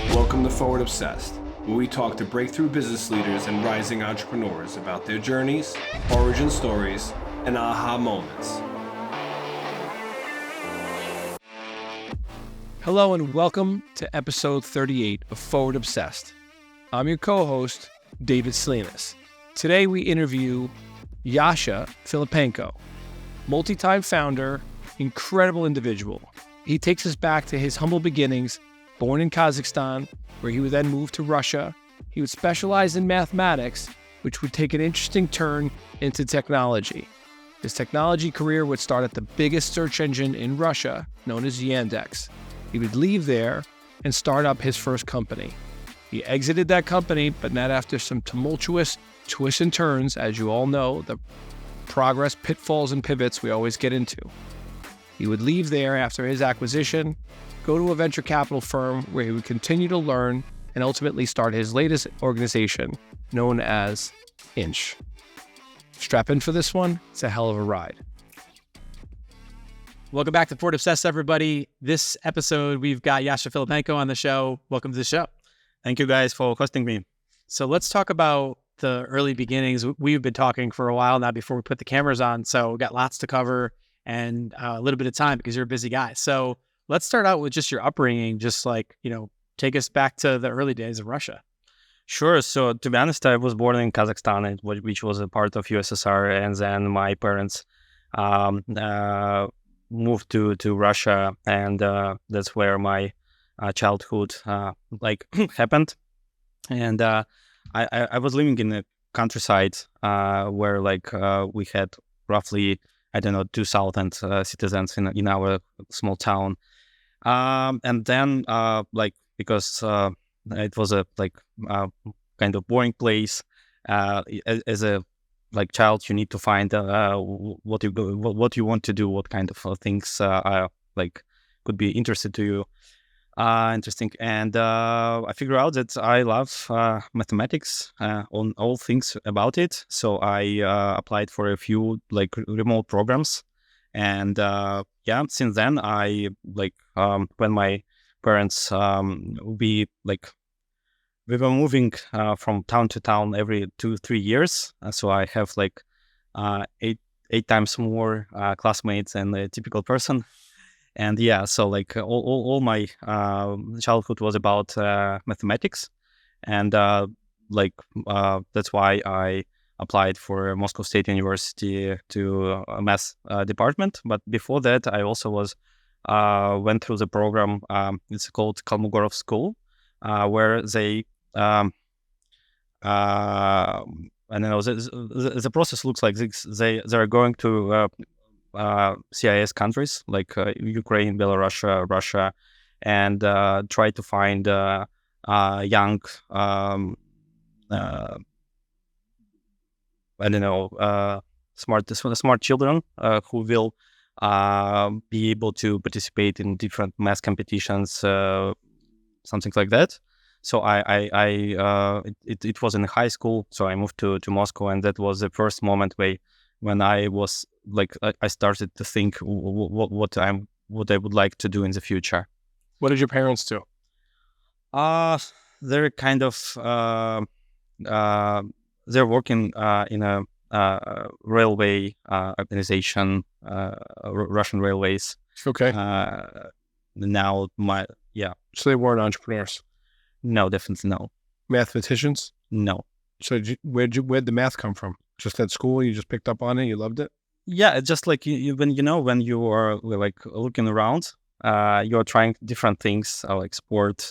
Welcome to Forward Obsessed, where we talk to breakthrough business leaders and rising entrepreneurs about their journeys, origin stories, and aha moments. Hello and welcome to episode 38 of Forward Obsessed. I'm your co-host, David Salinas. Today we interview Yasha Filippenko, multi-time founder, incredible individual. He takes us back to his humble beginnings, born in Kazakhstan, where he would then move to Russia. He would specialize in mathematics, which would take an interesting turn into technology. His technology career would start at the biggest search engine in Russia, known as Yandex. He would leave there and start up his first company. He exited that company, but not after some tumultuous twists and turns, as you all know, the progress, pitfalls, and pivots we always get into. He would leave there after his acquisition, go to a venture capital firm where he would continue to learn and ultimately start his latest organization, known as Intch. Strap in for this one. It's a hell of a ride. Welcome back to Forward Obsessed, everybody. This episode, we've got Yasha Filippenko on the show. Welcome to the show. Thank you guys for hosting me. So let's talk about the early beginnings. We've been talking for a while now before we put the cameras on, so we've got lots to cover and a little bit of time because you're a busy guy. So let's start out with just your upbringing, just like, take us back to the early days of Russia. Sure. So to be honest, I was born in Kazakhstan, which was a part of USSR, and then my parents moved to Russia, and that's where my childhood happened. And I was living in the countryside where we had roughly 2,000 citizens in our small town. And then because it was a kind of boring place, as a child, you need to find what you want to do, what kind of things could be interesting to you. Interesting. And I figured out that I love mathematics on all things about it. So I applied for a few remote programs. And since then I when my parents we were moving from town to town every 2-3 years. So I have eight times more classmates than a typical person. And so all my childhood was about mathematics, and that's why I applied for Moscow State University to a math department. But before that, I also went through the program. It's called Kolmogorov School, where they the process looks like this. They are going to CIS countries like Ukraine, Belarus, Russia, and try to find young, smart children who will be able to participate in different math competitions, something like that. So it was in high school, so I moved to Moscow, and that was the first moment when I was I started to think what I would like to do in the future. What did your parents do? They're kind of they're working in a railway organization, Russian Railways. Okay. Now So they weren't entrepreneurs? No, definitely no. Mathematicians? No. So where'd the math come from? Just at school, you just picked up on it, you loved it? Yeah, it's just when when you are looking around, you're trying different things like sport,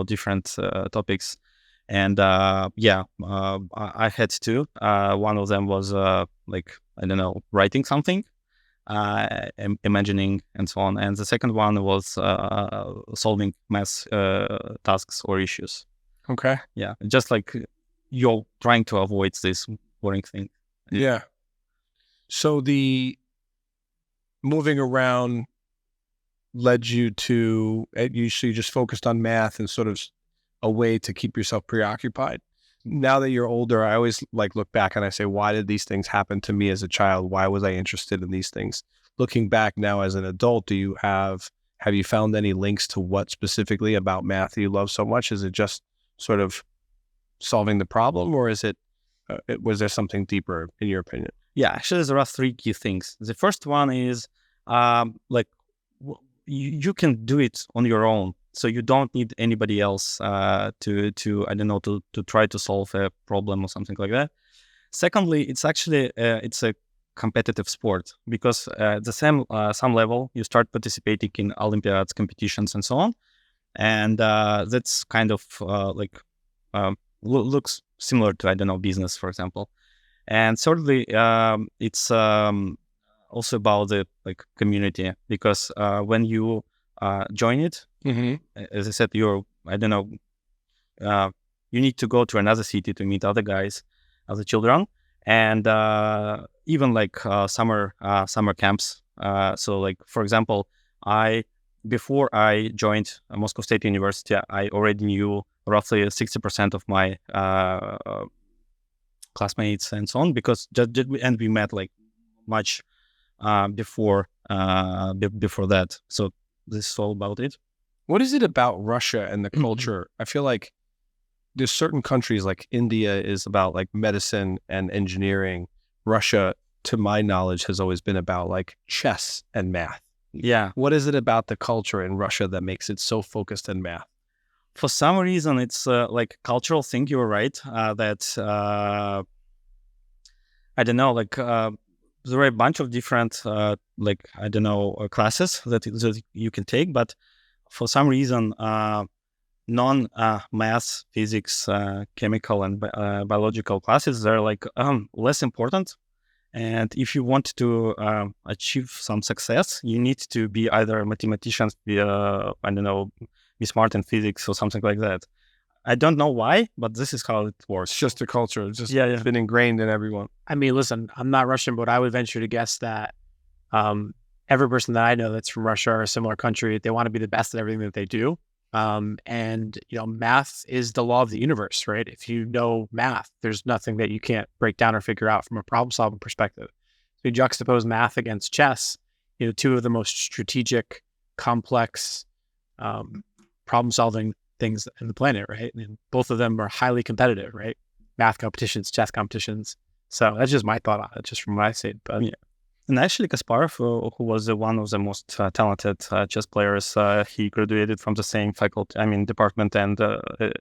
different topics, and I had two. One of them was writing something, imagining, and so on, and the second one was solving math tasks or issues. Okay. Yeah, just you're trying to avoid this boring thing. Yeah. So the moving around led you to, you just focused on math and sort of a way to keep yourself preoccupied. Now that you're older, I always look back and I say, why did these things happen to me as a child? Why was I interested in these things? Looking back now as an adult, Have you found any links to what specifically about math you love so much? Is it just sort of solving the problem, or is it was there something deeper in your opinion? Yeah, actually, there are three key things. The first one is you can do it on your own, so you don't need anybody else to I don't know to try to solve a problem or something like that. Secondly, it's actually it's a competitive sport, because at the some level you start participating in Olympiads, competitions, and so on, and that's kind of looks similar to, I don't know, business, for example. And thirdly, it's also about the community, because when you join it, as I said, I don't know, you need to go to another city to meet other guys, other children, and even summer camps. So for example, before I joined Moscow State University, I already knew roughly 60% of my classmates and so on, because and we met much before that. So this is all about it. What is it about Russia and the culture? I feel like there's certain countries, like India is about medicine and engineering. Russia, to my knowledge, has always been about chess and math. Yeah. What is it about the culture in Russia that makes it so focused in math? For some reason, it's cultural thing. You're right. That I don't know. There are a bunch of different classes that you can take, but for some reason, non-math, physics, chemical, and biological classes, they're less important. And if you want to achieve some success, you need to be either a mathematician, be smart in physics or something like that. I don't know why, but this is how it works. It's just the culture. It's just It's been ingrained in everyone. I mean, listen, I'm not Russian, but I would venture to guess that every person that I know that's from Russia or a similar country, they want to be the best at everything that they do. And math is the law of the universe, right? If you know math, there's nothing that you can't break down or figure out from a problem-solving perspective. So you juxtapose math against chess, two of the most strategic, complex, problem-solving things in the planet, right? And both of them are highly competitive, right? Math competitions, chess competitions. So that's just my thought on it, just from what I see. But yeah. And actually, Kasparov, who was one of the most talented chess players, he graduated from the same department, and as I am.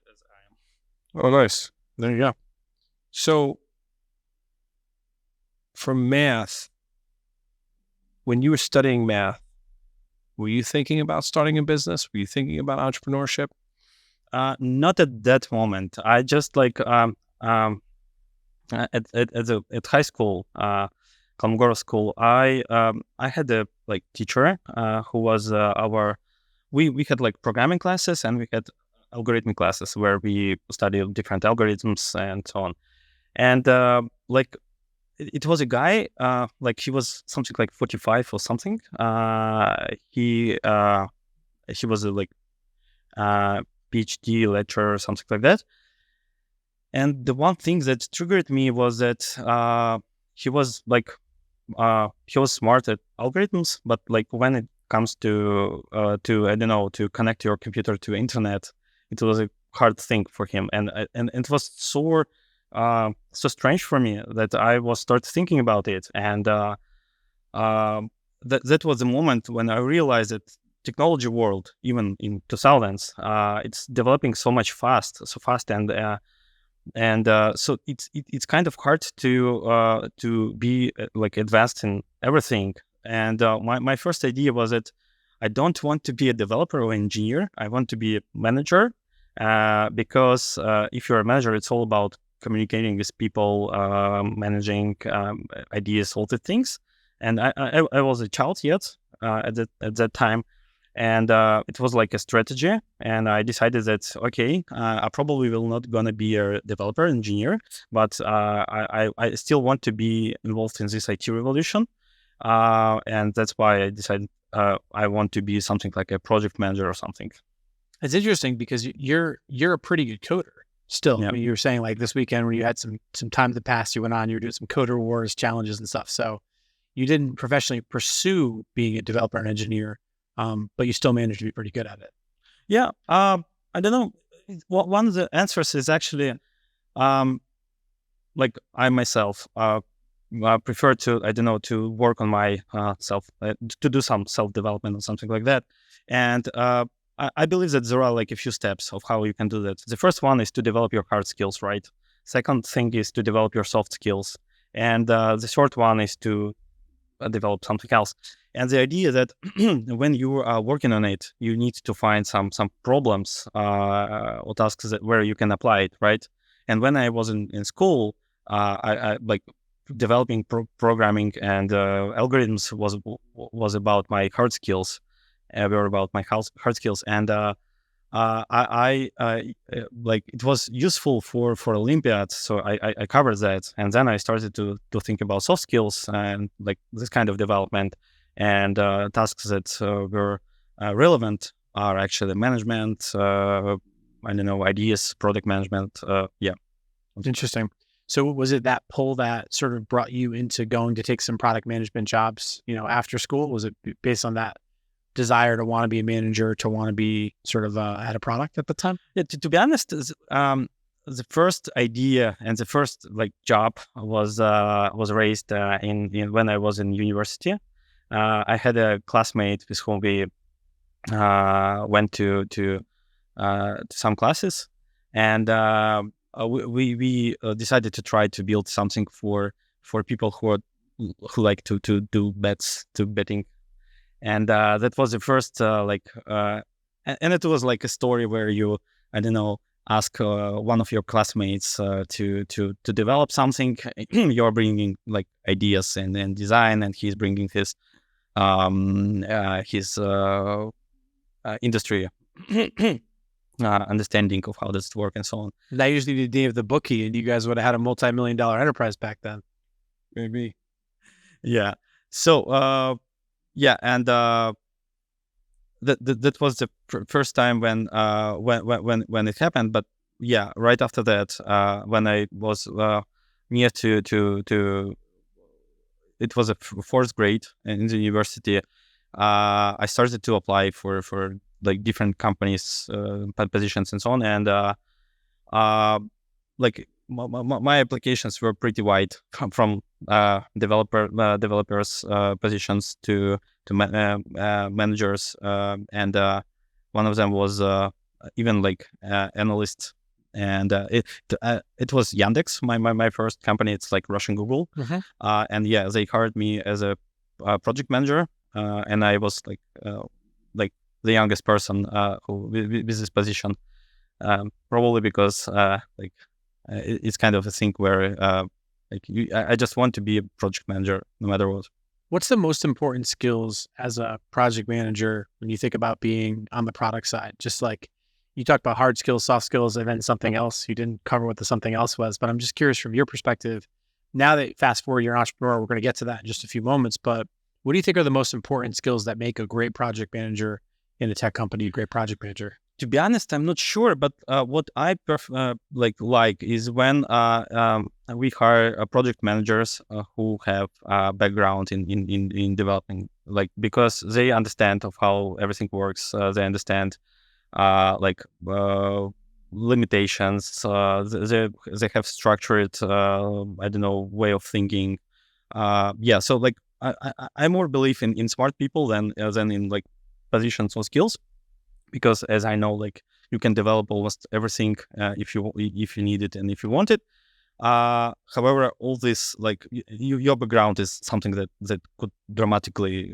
Oh, nice. There you go. So, for math, when you were studying math, were you thinking about starting a business? Were you thinking about entrepreneurship? Not at that moment. I just at high school. Kolmogorov school, I had a teacher who was we had programming classes, and we had algorithmic classes where we studied different algorithms and so on. And it was a guy he was something 45 or something. He was a PhD lecturer or something like that. And the one thing that triggered me was that he was smart at algorithms, but when it comes to to connect your computer to internet, it was a hard thing for him, and it was so strange for me that I was start thinking about it, and that was the moment when I realized that technology world, even in 2000s, it's developing so fast, and so it's kind of hard to be advanced in everything. And my first idea was that I don't want to be a developer or engineer. I want to be a manager, because if you're a manager, it's all about communicating with people, managing ideas, all the things. And I was a child yet at that time. And it was a strategy, and I decided that, okay, I probably will not gonna be a developer engineer, but I still want to be involved in this IT revolution, and that's why I decided I want to be something like a project manager or something. It's interesting because you're a pretty good coder still. Yeah. I mean, you were saying this weekend when you had some time in the past, you went on, you were doing some coder wars challenges and stuff. So you didn't professionally pursue being a developer and engineer, but you still managed to be pretty good at it. Yeah. I don't know. One of the answers is actually, like I myself prefer to work on my self, to do some self-development or something like that. And I believe that there are like a few steps of how you can do that. The first one is to develop your hard skills, right? Second thing is to develop your soft skills. And the third one is to develop something else. And the idea that when you are working on it, you need to find some problems or tasks where you can apply it, right? And when I was in school, I like developing programming and algorithms was about my hard skills, were about my hard skills, and I like it was useful for Olympiads, so I covered that, and then I started to think about soft skills and like this kind of development, and tasks that were relevant are actually management, I don't know, ideas, product management. Yeah, Interesting. So was it that pull that sort of brought you into going to take some product management jobs, after school? Was it based on that desire to want to be a manager, to want to be sort of at a product at the time? Yeah, to be honest, the first idea and the first like job was raised in when I was in university. I had a classmate with whom we went to some classes, and we decided to try to build something for people who like to do betting. And that was the first and it was like a story where you, I don't know, ask one of your classmates to develop something. You're bringing like ideas and design, and he's bringing his industry understanding of how this works and so on. And I usually the day of the bookie, and you guys would have had a multi-million-dollar enterprise back then. Maybe. Yeah. So yeah, and that was the first time when it happened. But yeah, right after that, when I was near to it was a fourth grade in the university, I started to apply for like different companies, positions and so on, and like my applications were pretty wide, from developers positions to managers, and one of them was even like analyst, and it was Yandex, my first company. It's like Russian Google, and yeah, they hired me as a project manager, and I was like the youngest person who with this position, probably because it's kind of a thing where I just want to be a project manager no matter what. What's the most important skills as a project manager when you think about being on the product side? Just like you talked about hard skills, soft skills, and then something else. You didn't cover what the something else was, but I'm just curious from your perspective, now that fast forward, you're an entrepreneur, we're going to get to that in just a few moments, but what do you think are the most important skills that make a great project manager in a tech company, a great project manager? To be honest, I'm not sure, but what I like is when we hire project managers who have background in developing, like, because they understand of how everything works. They understand limitations. They have structured, I don't know, way of thinking. Yeah, so like I more believe in smart people than in like positions or skills. Because as I know, like you can develop almost everything if you need it and if you want it. However, all this, like your background is something that could dramatically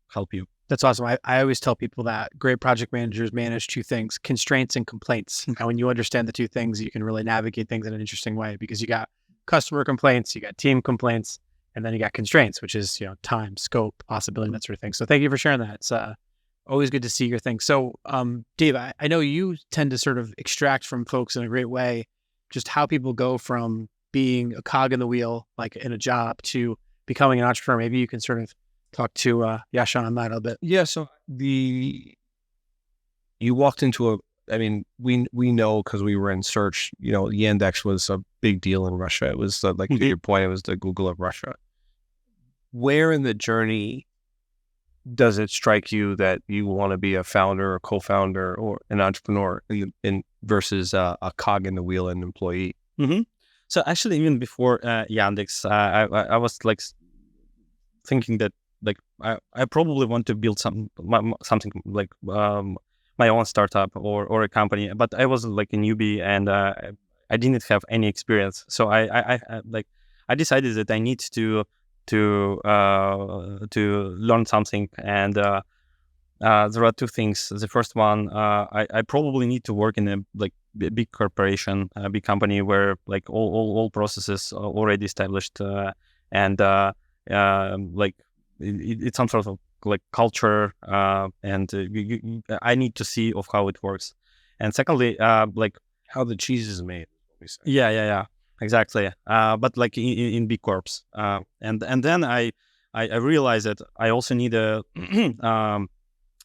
help you. That's awesome. I always tell people that great project managers manage two things: constraints and complaints. And when you understand the two things, you can really navigate things in an interesting way, because you got customer complaints, you got team complaints, and then you got constraints, which is time, scope, possibility, that sort of thing. So thank you for sharing that. It's always good to see your thing. So, Dave, I know you tend to sort of extract from folks in a great way just how people go from being a cog in the wheel, like in a job, to becoming an entrepreneur. Maybe you can sort of talk to Yasha on that a little bit. Yeah. So you walked into we know because we were in search. Yandex was a big deal in Russia. It was to your point, it was the Google of Russia. Where in the journey does it strike you that you want to be a founder or co-founder or an entrepreneur in versus a cog in the wheel and employee? Mm-hmm. So actually, even before Yandex, I was like thinking that like I probably want to build something like my own startup or a company, but I was like a newbie and I didn't have any experience. So I decided that I need to learn something, and there are two things. The first one, I probably need to work in a like big corporation, a big company where like all processes are already established, and like it's some sort of like culture, and I need to see of how it works. And secondly, like How the cheese is made. yeah, exactly. But like in big corps, and then I realized that I also need a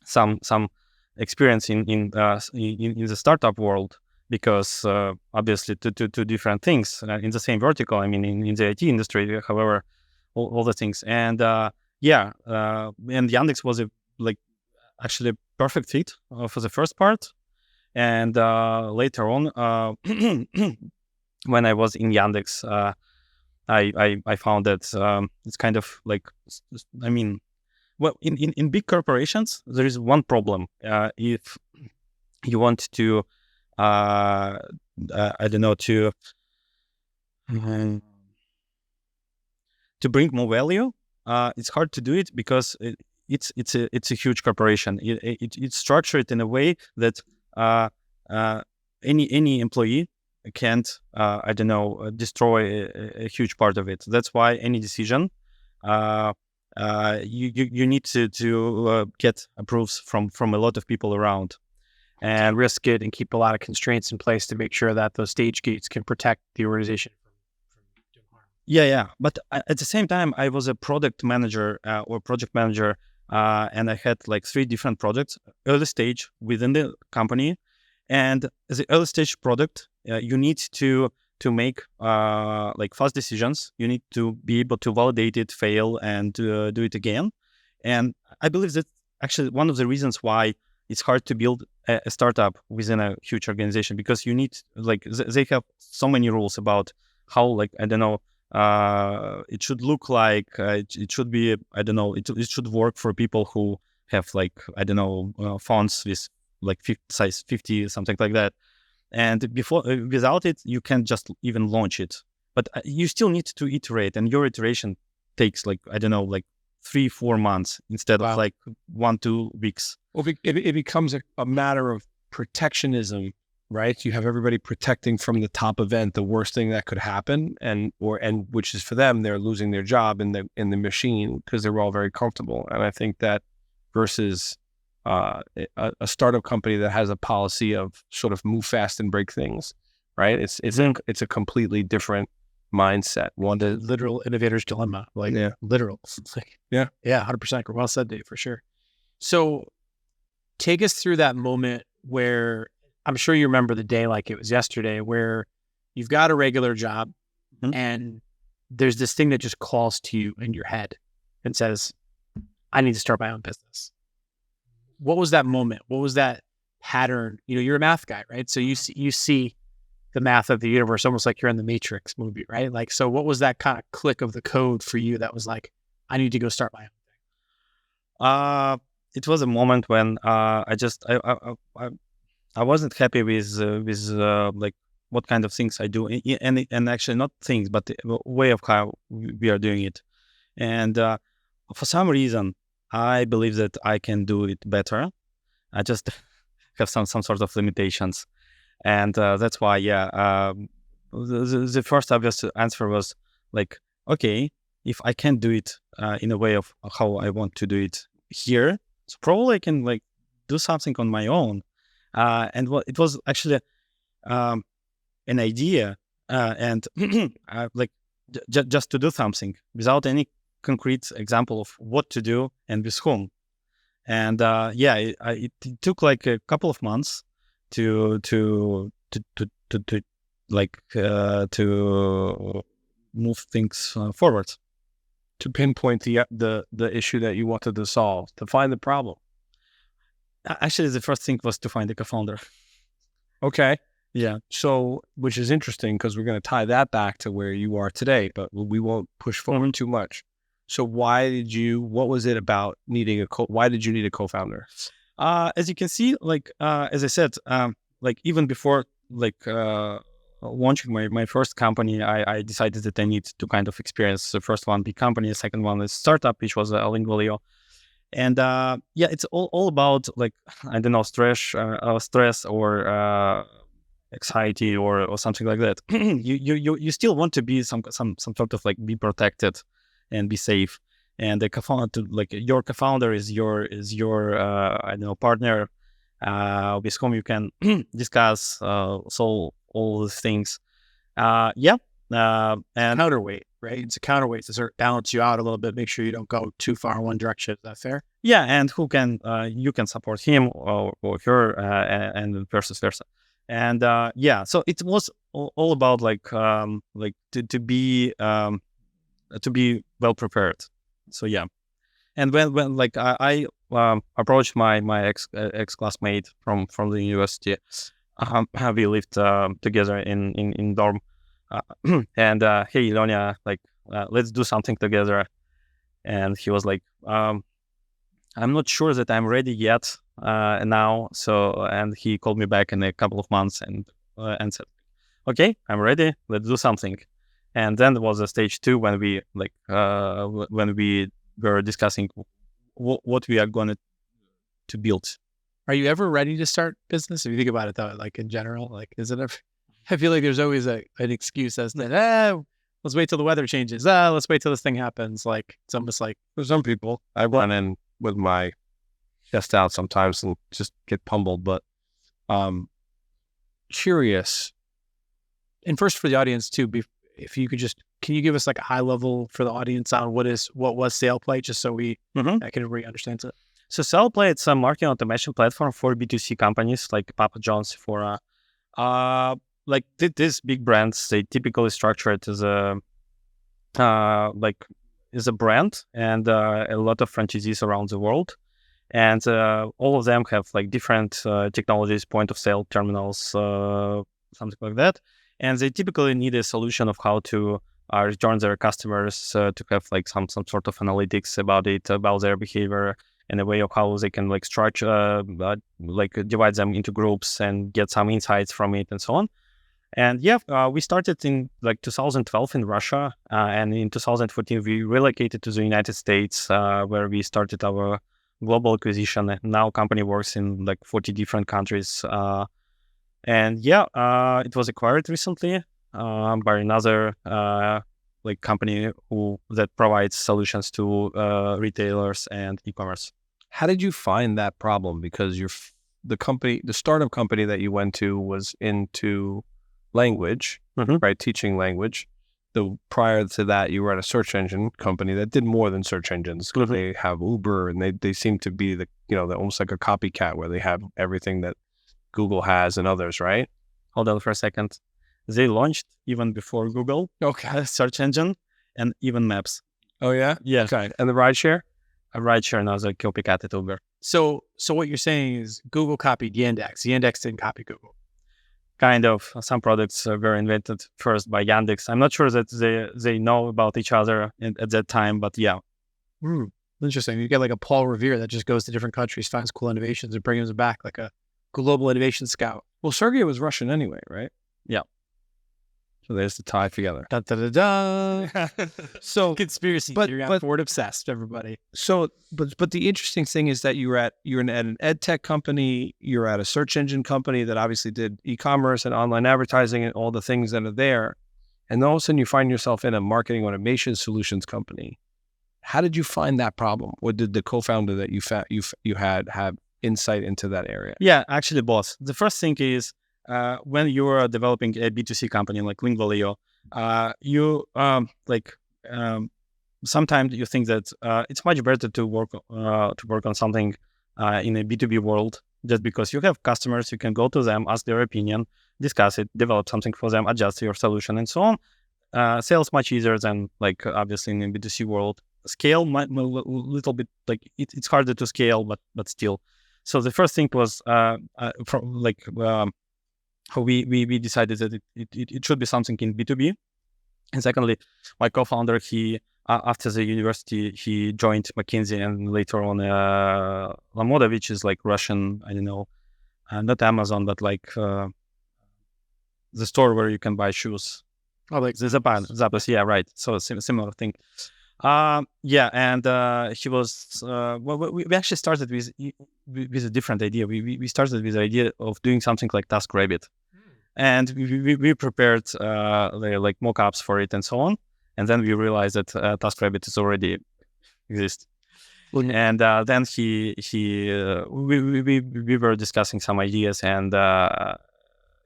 some experience in the startup world, because obviously two different things in the same vertical. I mean, in the IT industry, however, all the things. And and Yandex was a like actually a perfect fit for the first part. And later on, when I was in Yandex, I found that it's kind of like, I mean, well, in big corporations, there is one problem. If you want to, I don't know, to bring more value, it's hard to do it because it's a huge corporation. It's structured in a way that any employee can't I don't know destroy a huge part of it. That's why any decision you need to get approves from a lot of people around, And risk it and keep a lot of constraints in place to make sure that those stage gates can protect the organization from doing harm. Yeah. But at the same time, I was a product manager or project manager, and I had like 3 different projects, early stage within the company. And as an early stage product, you need to make like fast decisions. You need to be able to validate it, fail, and do it again. And I believe that actually one of the reasons why it's hard to build a startup within a huge organization, because you need like they have so many rules about how, like, I don't know, it should look like, it should be, I don't know, it should work for people who have like, I don't know, fonts with like size 50, something like that. And before, without it, you can't just even launch it. But you still need to iterate, and your iteration takes like, I don't know, like 3-4 months instead of like 1-2 weeks. Well, it becomes a matter of protectionism, right? You have everybody protecting from the top event, the worst thing that could happen, and which is for them, they're losing their job in the machine because they're all very comfortable. And I think that versus a startup company that has a policy of sort of move fast and break things, right? It's a completely different mindset. One The literal innovator's dilemma, like literal. Like, yeah, 100%. Well said, Dave, for sure. So take us through that moment where, I'm sure you remember the day like it was yesterday, where you've got a regular job and there's this thing that just calls to you in your head and says, I need to start my own business. What was that moment? What was that pattern? You know, you're a math guy, right? So you see the math of the universe almost like you're in the Matrix movie, right? Like, so what was that kind of click of the code for you that was like, I need to go start my own thing? It was a moment when I wasn't happy with like what kind of things I do, and actually not things, but the way of how we are doing it. And for some reason, I believe that I can do it better. I just have some sort of limitations, and that's why, the first obvious answer was like, okay, if I can't do it in a way of how I want to do it here, so probably I can like do something on my own. And it was actually an idea, and like just to do something without any concrete example of what to do and with whom. And it took like a couple of months to move things forward. to pinpoint the issue that you wanted to solve, to find the problem? Actually, the first thing was to find a co-founder. Okay. Yeah. So, which is interesting because we're going to tie that back to where you are today, but we won't push forward too much. So what was it about needing why did you need a co-founder? As you can see, like, as I said, like even before, like, launching my first company, I decided that I need to kind of experience the first one, big company, the second one is startup, which was invaluable. And yeah, it's all about, like, I don't know, stress or anxiety or something like that. you still want to be some sort of like be protected and be safe. And the co-founder, like your co-founder is your I don't know, partner with whom you can discuss solve all these things. Yeah. And Counterweight, right? It's a counterweight to sort of balance you out a little bit, make sure you don't go too far in one direction. Is that fair? yeah, and who can you can support him or her, and vice versa. And yeah, so it was all about like to be well prepared. So yeah, and when like I approached my ex classmate from the university, we lived together in dorm, and hey Ilonia, like let's do something together. And he was like, I'm not sure that I'm ready yet now. So, and he called me back in a couple of months and said, okay, I'm ready. Let's do something. And then there was a stage 2 when we when we were discussing what we are going to build. Are you ever ready to start business? If you think about it though, like in general, like is it ever, I feel like there's always an excuse as to, let's wait till the weather changes. Let's wait till this thing happens. Like it's almost like For some people, I run in with my chest out sometimes and just get pummeled, but curious. And first for the audience too, if you could can you give us like a high level for the audience on what was Sailplay, just so I can really understand it. So Sailplay, it's a marketing automation platform for B2C companies like Papa John's, for like these big brands. They typically structure it as a brand and a lot of franchisees around the world. And all of them have like different technologies, point of sale terminals, something like that. And they typically need a solution of how to return their customers, to have like some sort of analytics about it, about their behavior, and a way of how they can like structure, like divide them into groups and get some insights from it and so on. And yeah, we started in like 2012 in Russia, and in 2014 we relocated to the United States, where we started our global acquisition. And now company works in like 40 different countries. And yeah, it was acquired recently by another like company that provides solutions to retailers and e-commerce. How did you find that problem? Because the startup company that you went to was into language, right? Teaching language. Prior to that, you were at a search engine company that did more than search engines. They have Uber, and they seem to be they're almost like a copycat where they have everything that Google has and others, right? Hold on for a second. They launched even before Google, search engine, and even maps. Oh yeah, yeah. Okay, and the rideshare. A rideshare now is a copycat at Uber. So what you're saying is Google copied Yandex. Yandex didn't copy Google. Kind of. Some products were invented first by Yandex. I'm not sure that they know about each other at that time, but yeah. Interesting. You get like a Paul Revere that just goes to different countries, finds cool innovations, and brings them back, like a global innovation scout. Well, Sergey was Russian anyway, right? Yeah. So there's the tie together. Da, da, da, da. So conspiracy theory. I'm forward obsessed, everybody. So, but the interesting thing is that you're at an ed tech company, you're at a search engine company that obviously did e-commerce and online advertising and all the things that are there, and then all of a sudden you find yourself in a marketing automation solutions company. How did you find that problem? Or did the co-founder that you had have insight into that area? Yeah, actually both. The first thing is, when you are developing a B2C company like Lingvalio, you sometimes you think that it's much better to work on something in a B2B world, just because you have customers, you can go to them, ask their opinion, discuss it, develop something for them, adjust your solution, and so on. sales much easier than like obviously in the B2C world. Scale might a little bit like it's harder to scale, but still. So the first thing was from like we decided that it should be something in B2B, and secondly, my co-founder after the university he joined McKinsey and later on Lamoda, which is like Russian, I don't know, not Amazon, but like the store where you can buy shoes. Oh, like The Zappos, yeah, right. So similar thing. Yeah, and he was. Well, we actually started with a different idea. We started with the idea of doing something like TaskRabbit, and we prepared like mock-ups for it and so on. And then we realized that TaskRabbit is already exists. And then we were discussing some ideas, and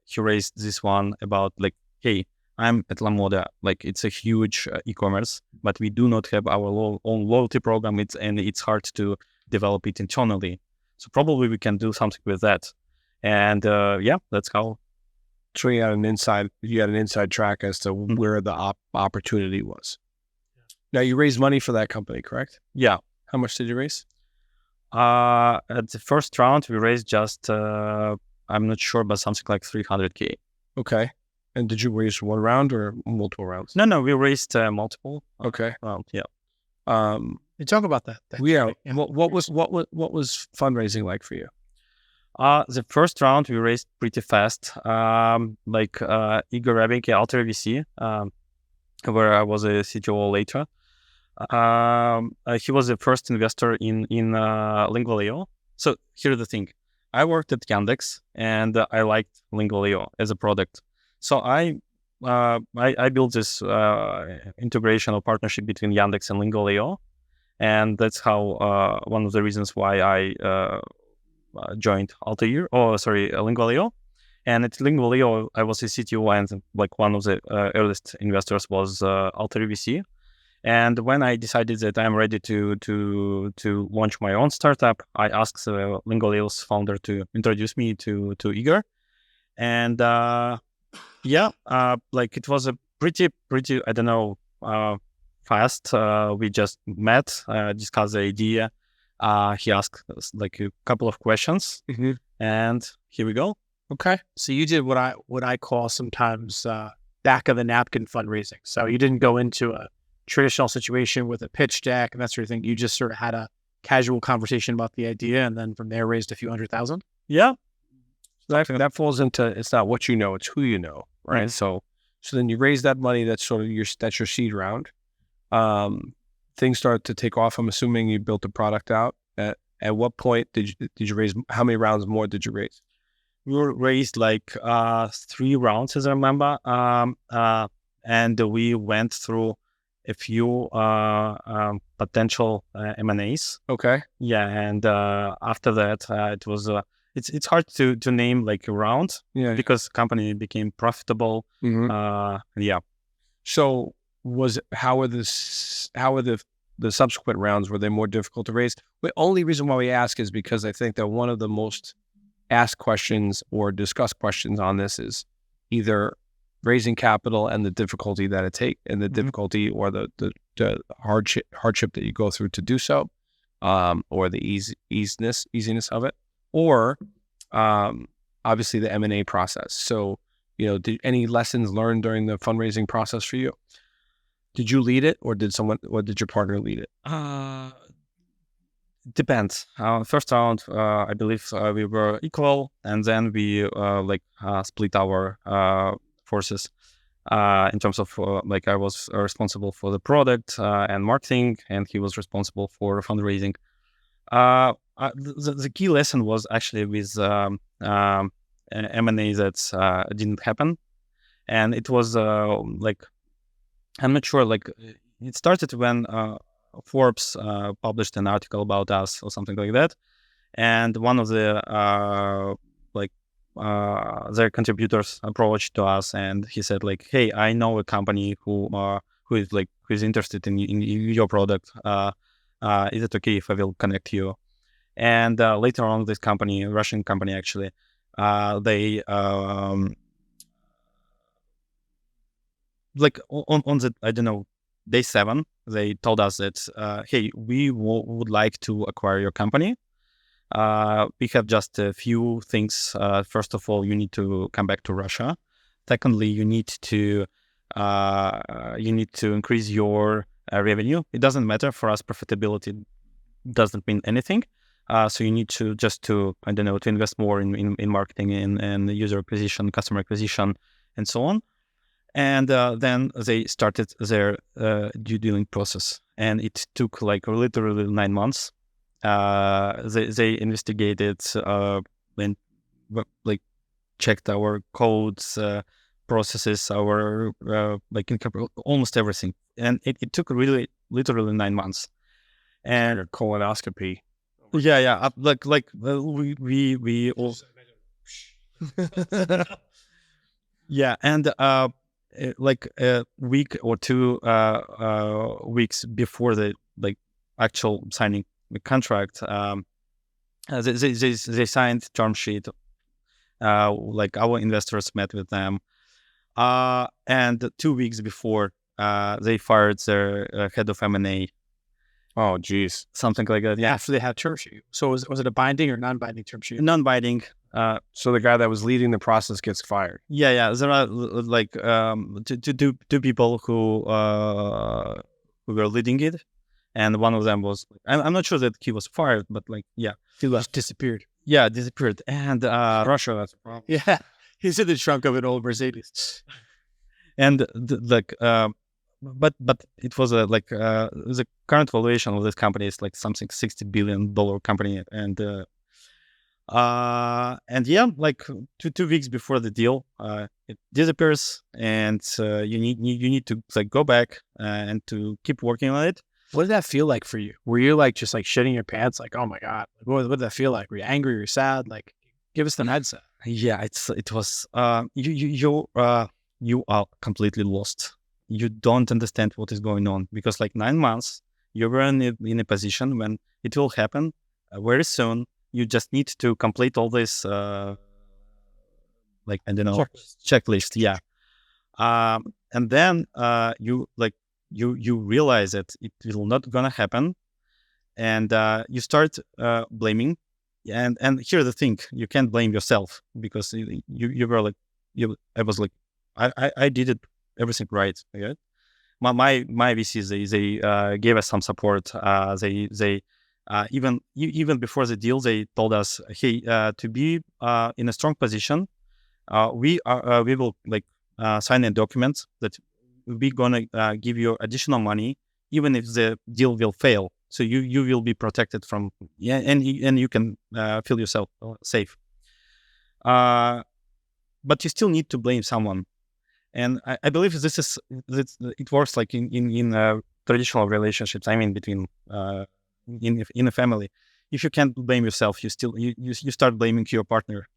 he raised this one about like, hey, I'm at Lamoda, like it's a huge e-commerce, but we do not have our own loyalty program. It's hard to develop it internally. So probably we can do something with that. And yeah, that's how. So you had an inside track as to where the opportunity was. Now you raised money for that company, correct? Yeah. How much did you raise? At the first round, we raised just, I'm not sure, but something like 300K. Okay. And did you raise one round or multiple rounds? No, we raised multiple. Okay. Yeah. you talk about that. Yeah. What was fundraising like for you? The first round we raised pretty fast. Like Igor Rabinki, Alter VC, where I was a CTO later. He was the first investor in Lingual.io. So here's the thing: I worked at Yandex, and I liked Lingual.io as a product. So I built this integration or partnership between Yandex and Lingual.io, and that's how one of the reasons why I joined Lingual.io. And at Lingual.io, I was a CTO, and like one of the earliest investors was Alter VC. And when I decided that I'm ready to launch my own startup, I asked Lingual.io's founder to introduce me to Igor. And like it was a pretty I don't know fast. We just met, discussed the idea. He asked us like a couple of questions, and here we go. Okay, so you did what I call sometimes back of the napkin fundraising. So you didn't go into a traditional situation with a pitch deck and that sort of thing. You just sort of had a casual conversation about the idea, and then from there raised a few $100,000. Yeah, that falls into, it's not what you know, it's who you know, right? Mm-hmm. So then you raise that money. That's sort of your seed round. Things start to take off. I'm assuming you built the product out. At what point did you raise? How many rounds more did you raise? We raised like 3 rounds, as I remember, and we went through a few potential M&As. Okay. Yeah, and after that, it was it's hard to name like a round, because company became profitable. Yeah. So how were the subsequent rounds? Were they more difficult to raise? The only reason why we ask is because I think that one of the most asked questions or discussed questions on this is either raising capital and the difficulty that it takes, and the difficulty or the hardship that you go through to do so, or the easiness of it, or obviously the M&A process. So, did any lessons learned during the fundraising process for you? Did you lead it, or did your partner lead it? Depends. First round, I believe we were equal, and then we split our forces in terms of like I was responsible for the product and marketing, and he was responsible for fundraising. The key lesson was actually with M&A that didn't happen, and it was like, I'm not sure, like it started when Forbes published an article about us or something like that, and one of the their contributors approached to us, and he said like, hey, I know a company who is interested in your product. Is it okay if I will connect you? And later on, this company, a Russian company actually, they like on the, I don't know, day 7, they told us that, hey, we would like to acquire your company. We have just a few things. First of all, you need to come back to Russia. Secondly, you need to increase your revenue. It doesn't matter for us. Profitability doesn't mean anything. So you need to to invest more in marketing and user acquisition, customer acquisition, and so on. And then they started their due diligence process, and it took like literally 9 months. They investigated and like checked our codes, processes, our almost everything, and it took literally 9 months. And a colonoscopy. We all yeah, and like a week or 2 weeks before the actual signing the contract, they signed term sheet. Like our investors met with them, and 2 weeks before, they fired their head of M&A. Oh, geez. Something like that. Yeah, After they had term sheet. So was it a binding or non-binding term sheet? non-binding. So the guy that was leading the process gets fired. Yeah. There are like two people who were leading it, and one of them was. I'm not sure that he was fired, but He left, disappeared. Yeah, disappeared. And Russia, that's a problem. Yeah, he's in the trunk of an old Mercedes. and but it was the current valuation of this company is like something $60 billion company, and yeah, like 2 weeks before the deal, it disappears, and you need to go back and to keep working on it. What did that feel like for you? Were you just shitting your pants? Like, oh my God, what did that feel like? Were you angry? Were you sad? Like, give us the mindset. Yeah, it was you are completely lost. You don't understand what is going on, because 9 months you were in a position when it will happen very soon. You just need to complete all this checklist. Yeah. And then you realize that it will not gonna happen, and you start blaming. And here's the thing: you can't blame yourself, because you were I was I did it everything right. Okay? My VCs, they gave us some support. They even before the deal, they told us, hey, to be in a strong position, we will sign a document that we're gonna give you additional money even if the deal will fail. So you will be protected from, and you can feel yourself safe. But you still need to blame someone. And I believe it works like in traditional relationships. I mean, between in a family, if you can't blame yourself, you start blaming your partner,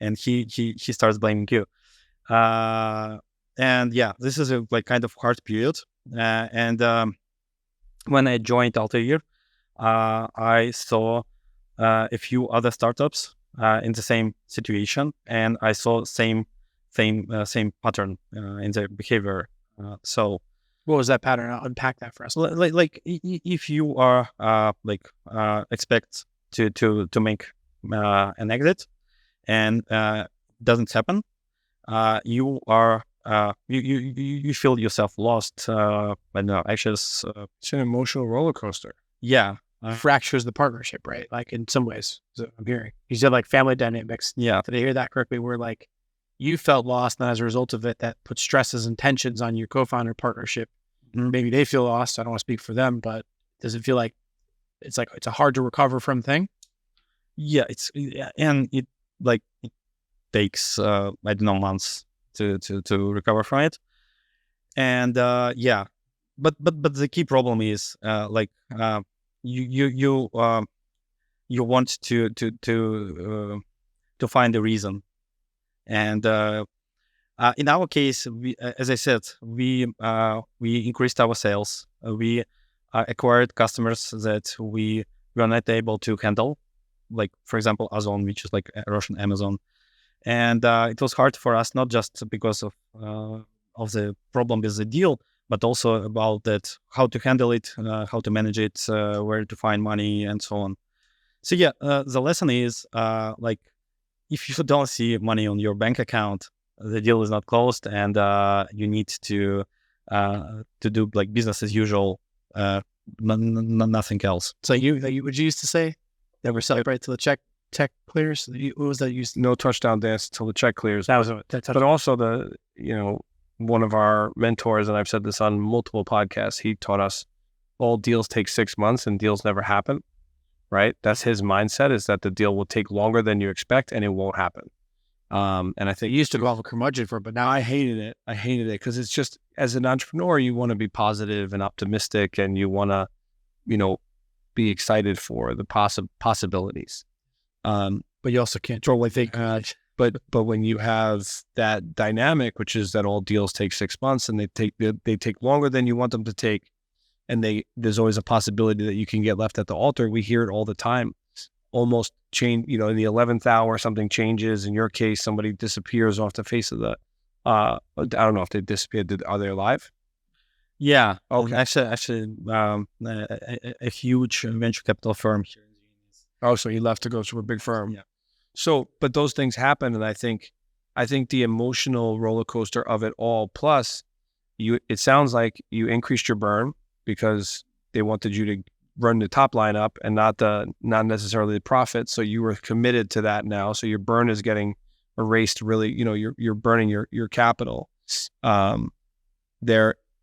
and he starts blaming you. And yeah, this is a kind of hard period. And when I joined Altair, I saw a few other startups in the same situation, and I saw same pattern in their behavior. So, what was that pattern? I'll unpack that for us. If you are expect to make an exit, and doesn't happen, you are you feel yourself lost. I don't know. Actually, it's an emotional roller coaster. Yeah. Fractures the partnership, right? In some ways, so I'm hearing you said family dynamics. Yeah. Did I hear that correctly? Where you felt lost, and as a result of it, that puts stresses and tensions on your co-founder partnership. Maybe they feel lost. I don't want to speak for them, but does it feel like it's a hard to recover from thing? Yeah, and it takes I don't know, months to recover from it. And yeah, but the key problem is you want to find a reason. And in our case, we, as I said, we increased our sales. We acquired customers that we were not able to handle, for example, Ozon, which is Russian Amazon. And it was hard for us, not just because of the problem with the deal, but also about that how to handle it, how to manage it, where to find money, and so on. So yeah, the lesson is like if you don't see money on your bank account, the deal is not closed, and you need to do like business as usual, nothing else. So what you used to say? Never celebrate till the check clears. What was that used? No touchdown dance till the check clears. That was But also one of our mentors, and I've said this on multiple podcasts, he taught us all deals take 6 months and deals never happen, right? That's his mindset, is that the deal will take longer than you expect and it won't happen. And I think he used to go off a curmudgeon for it, but now I hated it. I hated it because it's just, as an entrepreneur, you want to be positive and optimistic, and you want to, be excited for the possibilities. but you also can't totally think. But when you have that dynamic, which is that all deals take 6 months and they take longer than you want them to take, and there's always a possibility that you can get left at the altar. We hear it all the time. Almost change, in the 11th hour, something changes. In your case, somebody disappears off the face of the. I don't know if they disappeared. Are they alive? Yeah. Okay. Actually, a huge venture capital firm here in the US. Oh, so he left to go to a big firm. Yeah. So, but those things happen, and I think the emotional roller coaster of it all. Plus, it sounds like you increased your burn because they wanted you to run the top line up and not necessarily the profit. So you were committed to that now. So your burn is getting erased. Really, you're burning your capital.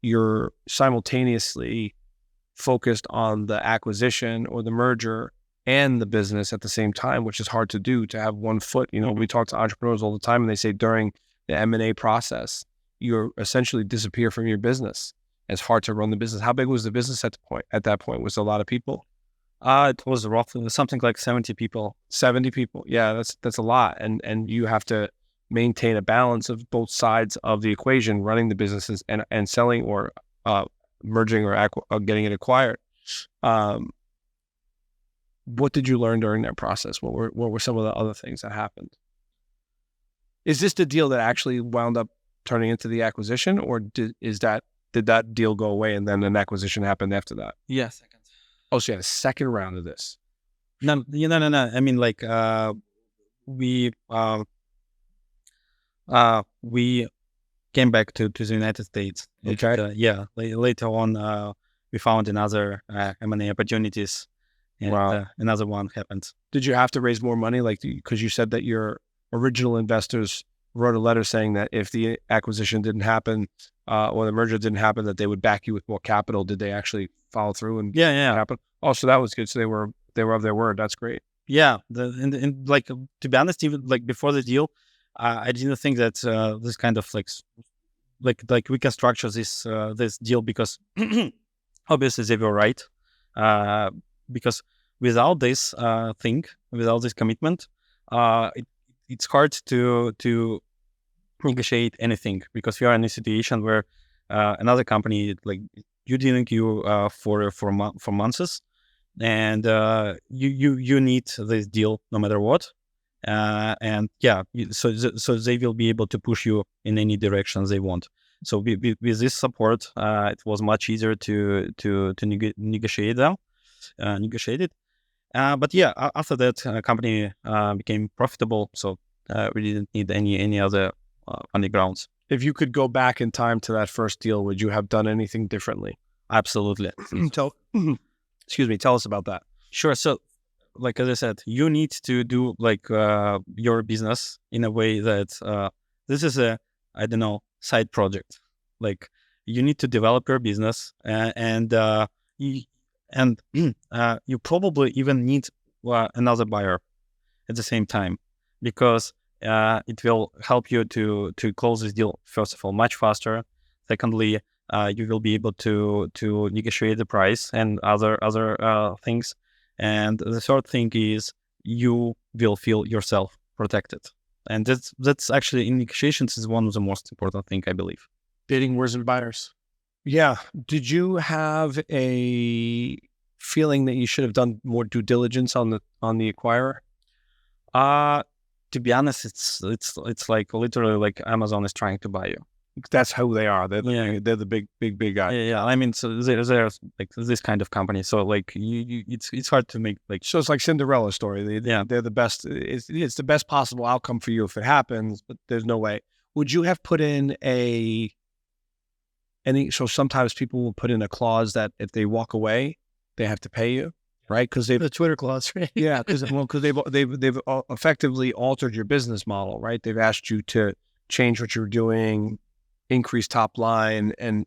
You're simultaneously focused on the acquisition or the merger and the business at the same time, which is hard to do, to have one foot. We talk to entrepreneurs all the time, and they say during the M&A process, you essentially disappear from your business. It's hard to run the business. How big was the business at that point? Was it a lot of people? It was roughly something like 70 people. 70 people. Yeah, that's a lot. And you have to maintain a balance of both sides of the equation, running the businesses and selling or merging or getting it acquired. What did you learn during that process? What were some of the other things that happened? Is this the deal that actually wound up turning into the acquisition, or did that deal go away and then an acquisition happened after that? Yeah, second. Oh, so you had a second round of this. No. I mean, like, we came back to the United States. Okay. And, later on, we found another M&A opportunities, and Wow. Another one happened. Did you have to raise more money? Like, because you said that your original investors wrote a letter saying that if the acquisition didn't happen or the merger didn't happen, that they would back you with more capital. Did they actually follow through and happen? Oh, so that was good. So they were of their word. That's great. Yeah. Like, to be honest, even like before the deal, I didn't think that this kind of like we can structure this deal, because obviously they were right. Because without this without this commitment, it's hard to negotiate anything, because we are in a situation where another company like you didn't for months, and you need this deal no matter what. So they will be able to push you in any direction they want. So with this support, it was much easier to negotiate it. But yeah, after that, company became profitable. So we didn't need any other funding grounds. If you could go back in time to that first deal, would you have done anything differently? Absolutely. Tell us about that. Sure. So, like as I said, you need to do like your business in a way that this is a, I don't know, side project. Like, you need to develop your business, and you probably even need another buyer at the same time, because it will help you to close this deal, first of all, much faster. Secondly, you will be able to negotiate the price and other things. And the third thing is you will feel yourself protected. And that's actually, in negotiations, is one of the most important things, I believe. Bidding wars and buyers. Yeah. Did you have a feeling that you should have done more due diligence on the acquirer? To be honest, it's like literally like Amazon is trying to buy you. That's who they are. Yeah. They're the big guy. Yeah. I mean, so there's like this kind of company. So like it's hard to make like. So it's like Cinderella story. They're the best. It's the best possible outcome for you if it happens, but there's no way. Would you have put in so sometimes people will put in a clause that if they walk away, they have to pay you, right? Because The Twitter clause, right? yeah, because they've effectively altered your business model, right? They've asked you to change what you're doing, increase top line, and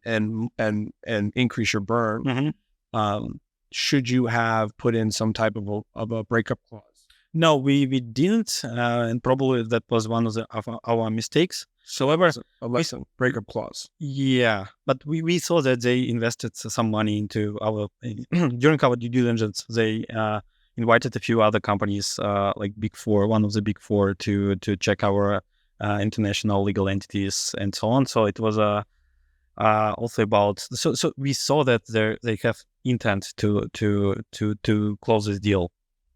increase your burn. Should you have put in some type of a breakup clause? No, we didn't, and probably that was one of our mistakes. So a lesson, breakup clause. Yeah, but we saw that they invested some money into our during our due diligence. They invited a few other companies, like Big Four, one of the Big Four, to check our international legal entities and so on. So it was also about. So we saw that they have intent to close this deal.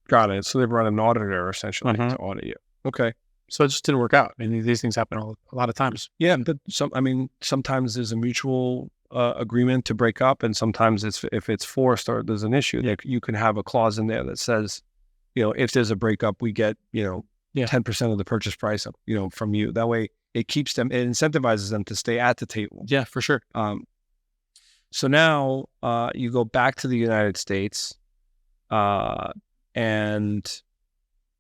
Got it. So they brought an auditor essentially to audit you. Okay. So it just didn't work out. I mean, these things happen a lot of times. Yeah, but sometimes there's a mutual agreement to break up, and sometimes if it's forced or there's an issue, you can have a clause in there that says, if there's a breakup, we get 10% of the purchase price, from you. That way, it incentivizes them to stay at the table. Yeah, for sure. So now you go back to the United States, and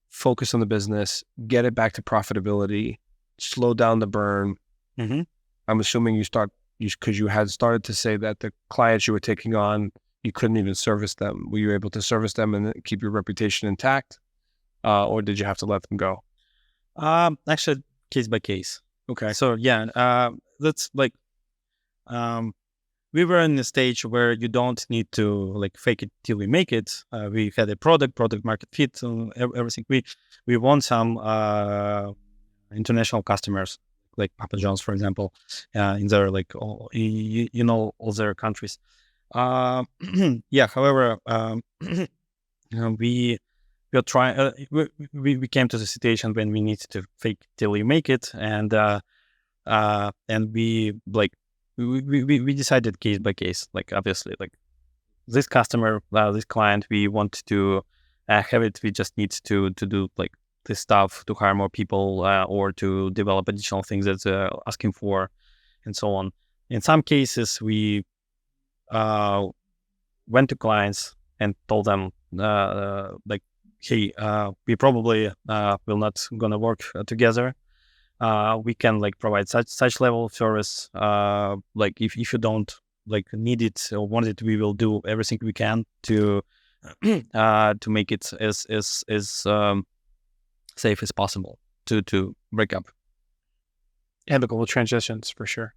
focus on the business, get it back to profitability, slow down the burn. I'm assuming because you had started to say that the clients you were taking on, you couldn't even service them. Were you able to service them and keep your reputation intact? Or did you have to let them go? Actually, case by case. Okay. So yeah, that's like, we were in a stage where you don't need to like fake it till we make it. We had a product market fit, everything. We want some international customers, like Papa John's, for example, in their like all their countries. Yeah. However, we are trying. We came to the situation when we need to fake till we make it, and we like. We decided case by case, like obviously, like this customer, this client, we want to have it. We just need to do like this stuff to hire more people or to develop additional things that they're asking for, and so on. In some cases, we went to clients and told them like, hey, we probably will not gonna work together. We can like provide such level of service. Like if you don't like need it or want it, we will do everything we can to make it as safe as possible to break up. Amicable transitions for sure.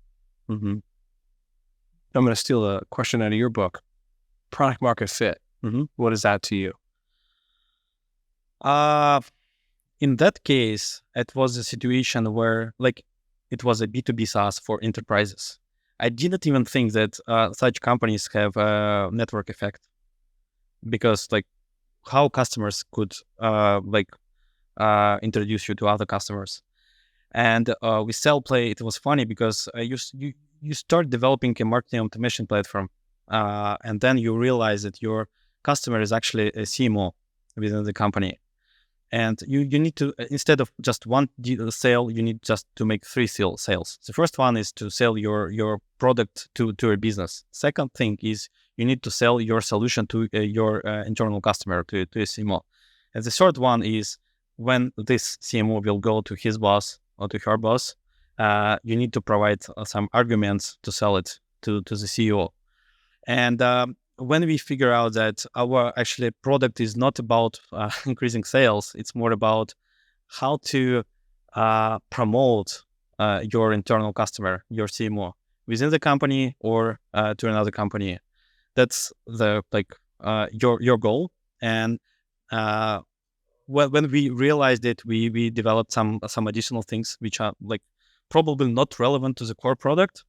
I'm going to steal a question out of your book. Product market fit. What is that to you? In that case, it was a situation where like it was a B2B SaaS for enterprises. I didn't even think that such companies have a network effect, because like how customers could introduce you to other customers. And with Sailplay, it was funny because you start developing a marketing automation platform, and then you realize that your customer is actually a CMO within the company. And you need to, instead of just one sale, you need just to make 3 sales. The first one is to sell your product to a business. Second thing is you need to sell your solution to your internal customer, to a CMO. And the third one is when this CMO will go to his boss or to her boss, you need to provide some arguments to sell it to the CEO. And when we figure out that our actually product is not about increasing sales, it's more about how to promote your internal customer, your CMO, within the company or to another company. That's the your goal. And when we realized it, we developed some additional things which are like probably not relevant to the core product.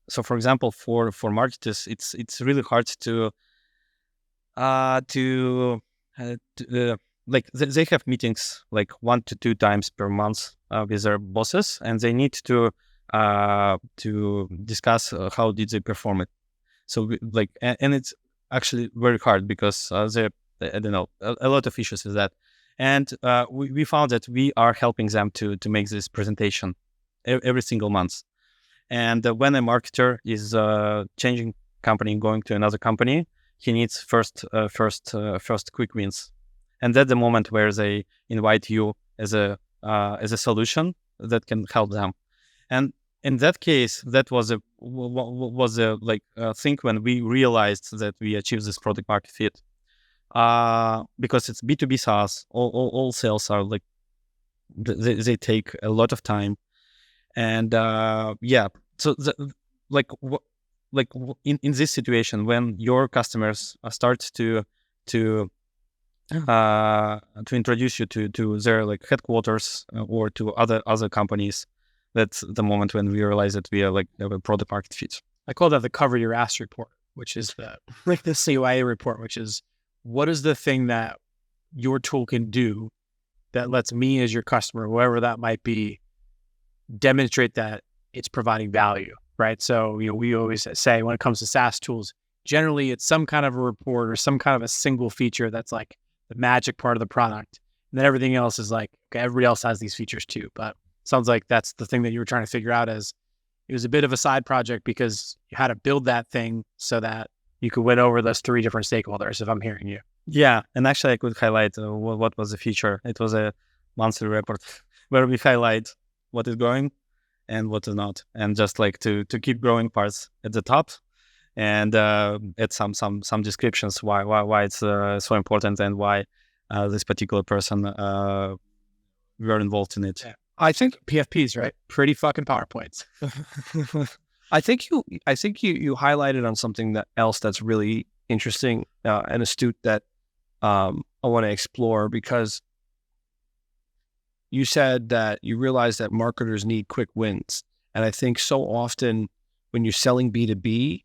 So, for example, for marketers, it's really hard to like they have meetings like 1 to 2 times per month with their bosses, and they need to discuss how did they perform it. So and it's actually very hard because there I don't know a lot of issues with that, and we found that we are helping them to make this presentation every single month. And when a marketer is changing company, going to another company, he needs first quick wins, and that's the moment where they invite you as a solution that can help them. And in that case, that was a thing when we realized that we achieved this product market fit, because it's B2B SaaS. All sales are like they take a lot of time, and so in this situation, when your customers start to introduce you to their like headquarters or to other companies, that's the moment when we realize that we are like have a product market fit. I call that the cover your ass report, which is the CYA report, which is what is the thing that your tool can do that lets me as your customer, whoever that might be, demonstrate that it's providing value, right? So, we always say when it comes to SaaS tools, generally it's some kind of a report or some kind of a single feature that's like the magic part of the product. And then everything else is like, okay, everybody else has these features too. But sounds like that's the thing that you were trying to figure out, as it was a bit of a side project because you had to build that thing so that you could win over those 3 different stakeholders, if I'm hearing you. Yeah. And actually I could highlight what was the feature. It was a monthly report where we highlight what is going and what is not, and just like to keep growing parts at the top, and add some descriptions why it's so important and why this particular person were involved in it. Yeah. I think PFPs, right? Pretty fucking PowerPoints. I think you highlighted on something else that's really interesting and astute that I want to explore, because you said that you realize that marketers need quick wins. And I think so often when you're selling B2B,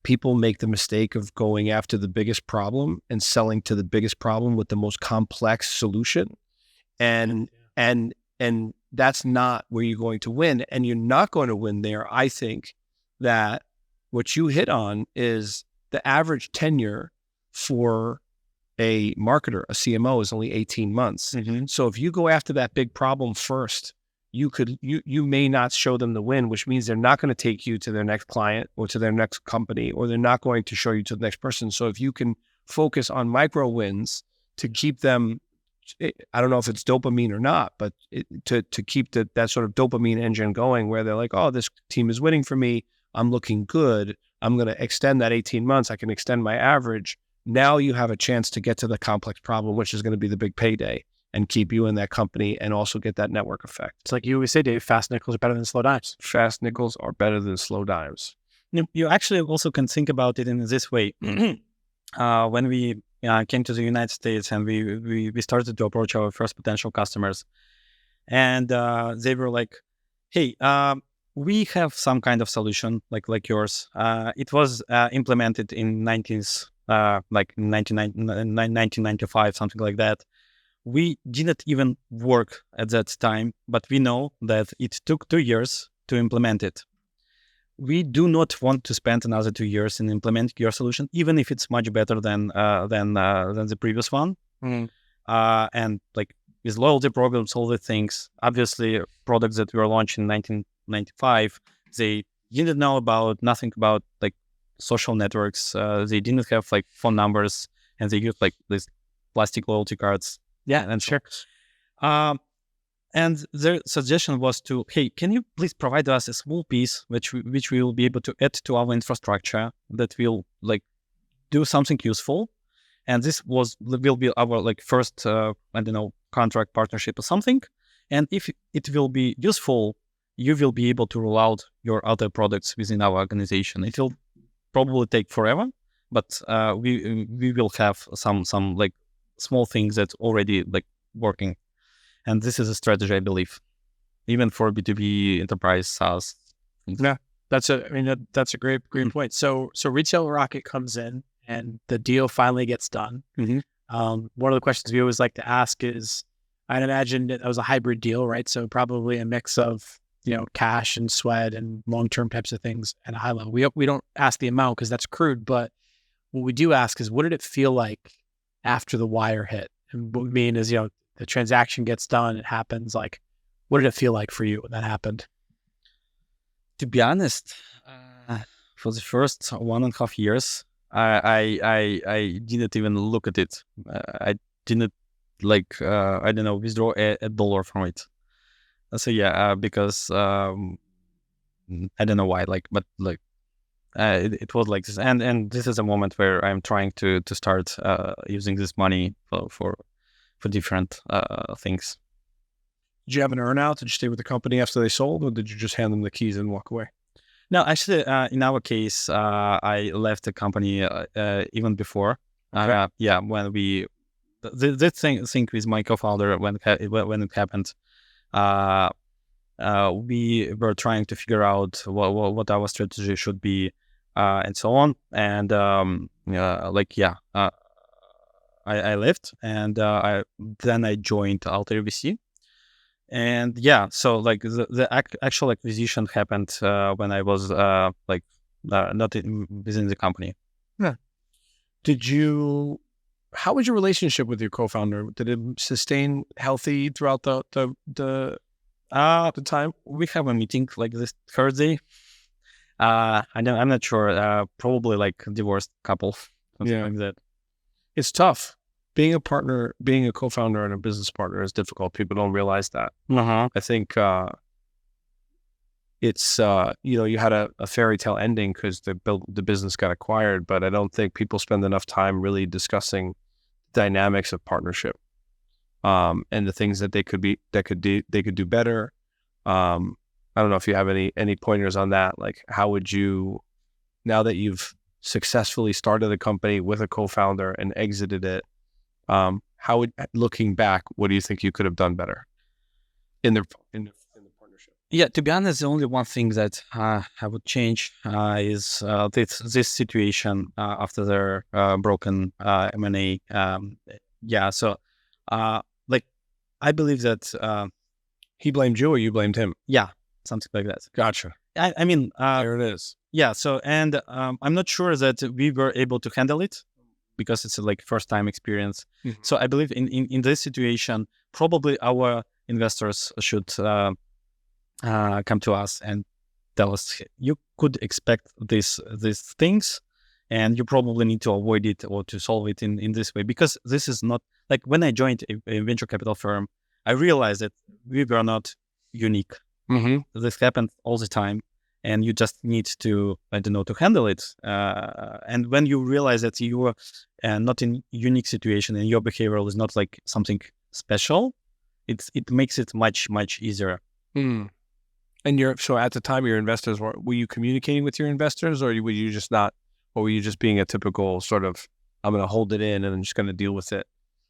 people make the mistake of going after the biggest problem and selling to the biggest problem with the most complex solution. And that's not where you're going to win. And you're not going to win there. I think that what you hit on is the average tenure for a marketer, a CMO, is only 18 months. Mm-hmm. So if you go after that big problem first, you may not show them the win, which means they're not going to take you to their next client or to their next company, or they're not going to show you to the next person. So if you can focus on micro wins to keep them, I don't know if it's dopamine or not, but to keep that sort of dopamine engine going, where they're like, oh, this team is winning for me, I'm looking good, I'm going to extend that 18 months, I can extend my average. Now you have a chance to get to the complex problem, which is going to be the big payday, and keep you in that company and also get that network effect. It's like you always say, Dave, fast nickels are better than slow dimes. Fast nickels are better than slow dimes. You actually also can think about it in this way. When we came to the United States and we started to approach our first potential customers, and they were like, hey, we have some kind of solution like yours. It was implemented in 1995, something like that. We didn't even work at that time, but we know that it took 2 years to implement it. We do not want to spend another 2 years in implementing your solution, even if it's much better than the previous one. Mm-hmm. And like with loyalty programs, all the things, obviously products that were launched in 1995, they didn't know nothing about like social networks. They didn't have like phone numbers, and they used like these plastic loyalty cards. Yeah, and sure. And their suggestion was hey, can you please provide us a small piece which we will be able to add to our infrastructure that will like do something useful, and this will be our like first contract partnership or something. And if it will be useful, you will be able to roll out your other products within our organization. It will probably take forever, but we will have some like small things that's already like working. And this is a strategy, I believe, even for B2B enterprise SaaS. Yeah, that's a great point. So Retail Rocket comes in and the deal finally gets done. Mm-hmm. One of the questions we always like to ask is, I'd imagine that was a hybrid deal, right? So probably a mix of, cash and sweat and long-term types of things at a high level. We don't ask the amount because that's crude, but what we do ask is, what did it feel like after the wire hit? And what we mean is, the transaction gets done, it happens. Like, what did it feel like for you when that happened? To be honest, for the first 1.5 years, I didn't even look at it. I didn't withdraw a dollar from it. So yeah, because I don't know why, it was like this, and this is a moment where I'm trying to start using this money for different things. Did you have an earnout? Did you stay with the company after they sold, or did you just hand them the keys and walk away? No, actually, in our case, I left the company even before. Okay. When this thing with my co-founder, when it happened, we were trying to figure out what our strategy should be, and so on. And I left, and then I joined Altair VC. And yeah, so like the actual acquisition happened when I was not within the company. Yeah. How was your relationship with your co-founder? Did it sustain healthy throughout the time? We have a meeting like this Thursday. I'm not sure. Probably like divorced couple, something like that. It's tough. Being a partner, being a co-founder and a business partner is difficult. People don't realize that. Uh-huh. I think it's you had a fairy tale ending because the business got acquired, but I don't think people spend enough time really discussing dynamics of partnership, and the things that they could do better. I don't know if you have any pointers on that. Like, how would you, now that you've successfully started a company with a co-founder and exited it, looking back, what do you think you could have done better in the partnership? Yeah, to be honest, the only one thing that I would change is this situation after their broken M&A. So I believe that He blamed you or you blamed him? Yeah, something like that. Gotcha. I mean, there it is. Yeah. So, and I'm not sure that we were able to handle it, because it's like first time experience. Mm-hmm. So I believe in this situation, probably our investors should come to us and tell us, you could expect these things, and you probably need to avoid it or to solve it in this way, because this is not like when I joined a venture capital firm, I realized that we were not unique. Mm-hmm. This happened all the time. And you just need to, to handle it. And when you realize that you are not in a unique situation and your behavioral is not like something special, it makes it much, much easier. Mm. And so at the time, your investors, were you communicating with your investors, or were you just not, or were you just being a typical sort of, I'm going to hold it in and I'm just going to deal with it?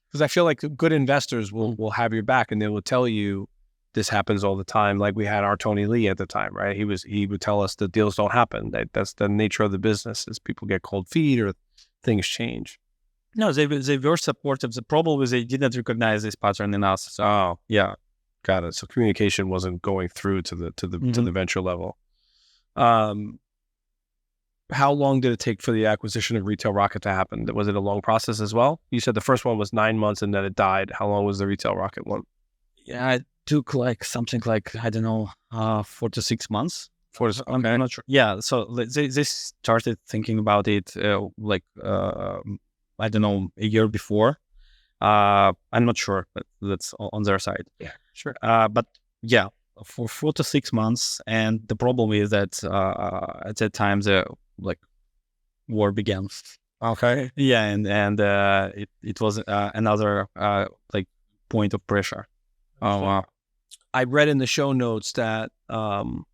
Because I feel like good investors will have your back, and they will tell you, this happens all the time. Like we had our Tony Lee at the time, right? He would tell us that deals don't happen. That's the nature of the business, is people get cold feet or things change. No, they were supportive. The problem was they didn't recognize this pattern in us. So, yeah, got it. So communication wasn't going through to the venture level. How long did it take for the acquisition of Retail Rocket to happen? Was it a long process as well? You said the first one was 9 months and then it died. How long was the Retail Rocket one? Yeah, it took like something like, 4 to 6 months. I'm not sure. Yeah, so they started thinking about it a year before. I'm not sure, but that's on their side. Yeah, sure. But yeah, for 4 to 6 months, and the problem is that at that time the war began. Okay. Yeah, and it was another point of pressure. Oh wow. I read in the show notes that the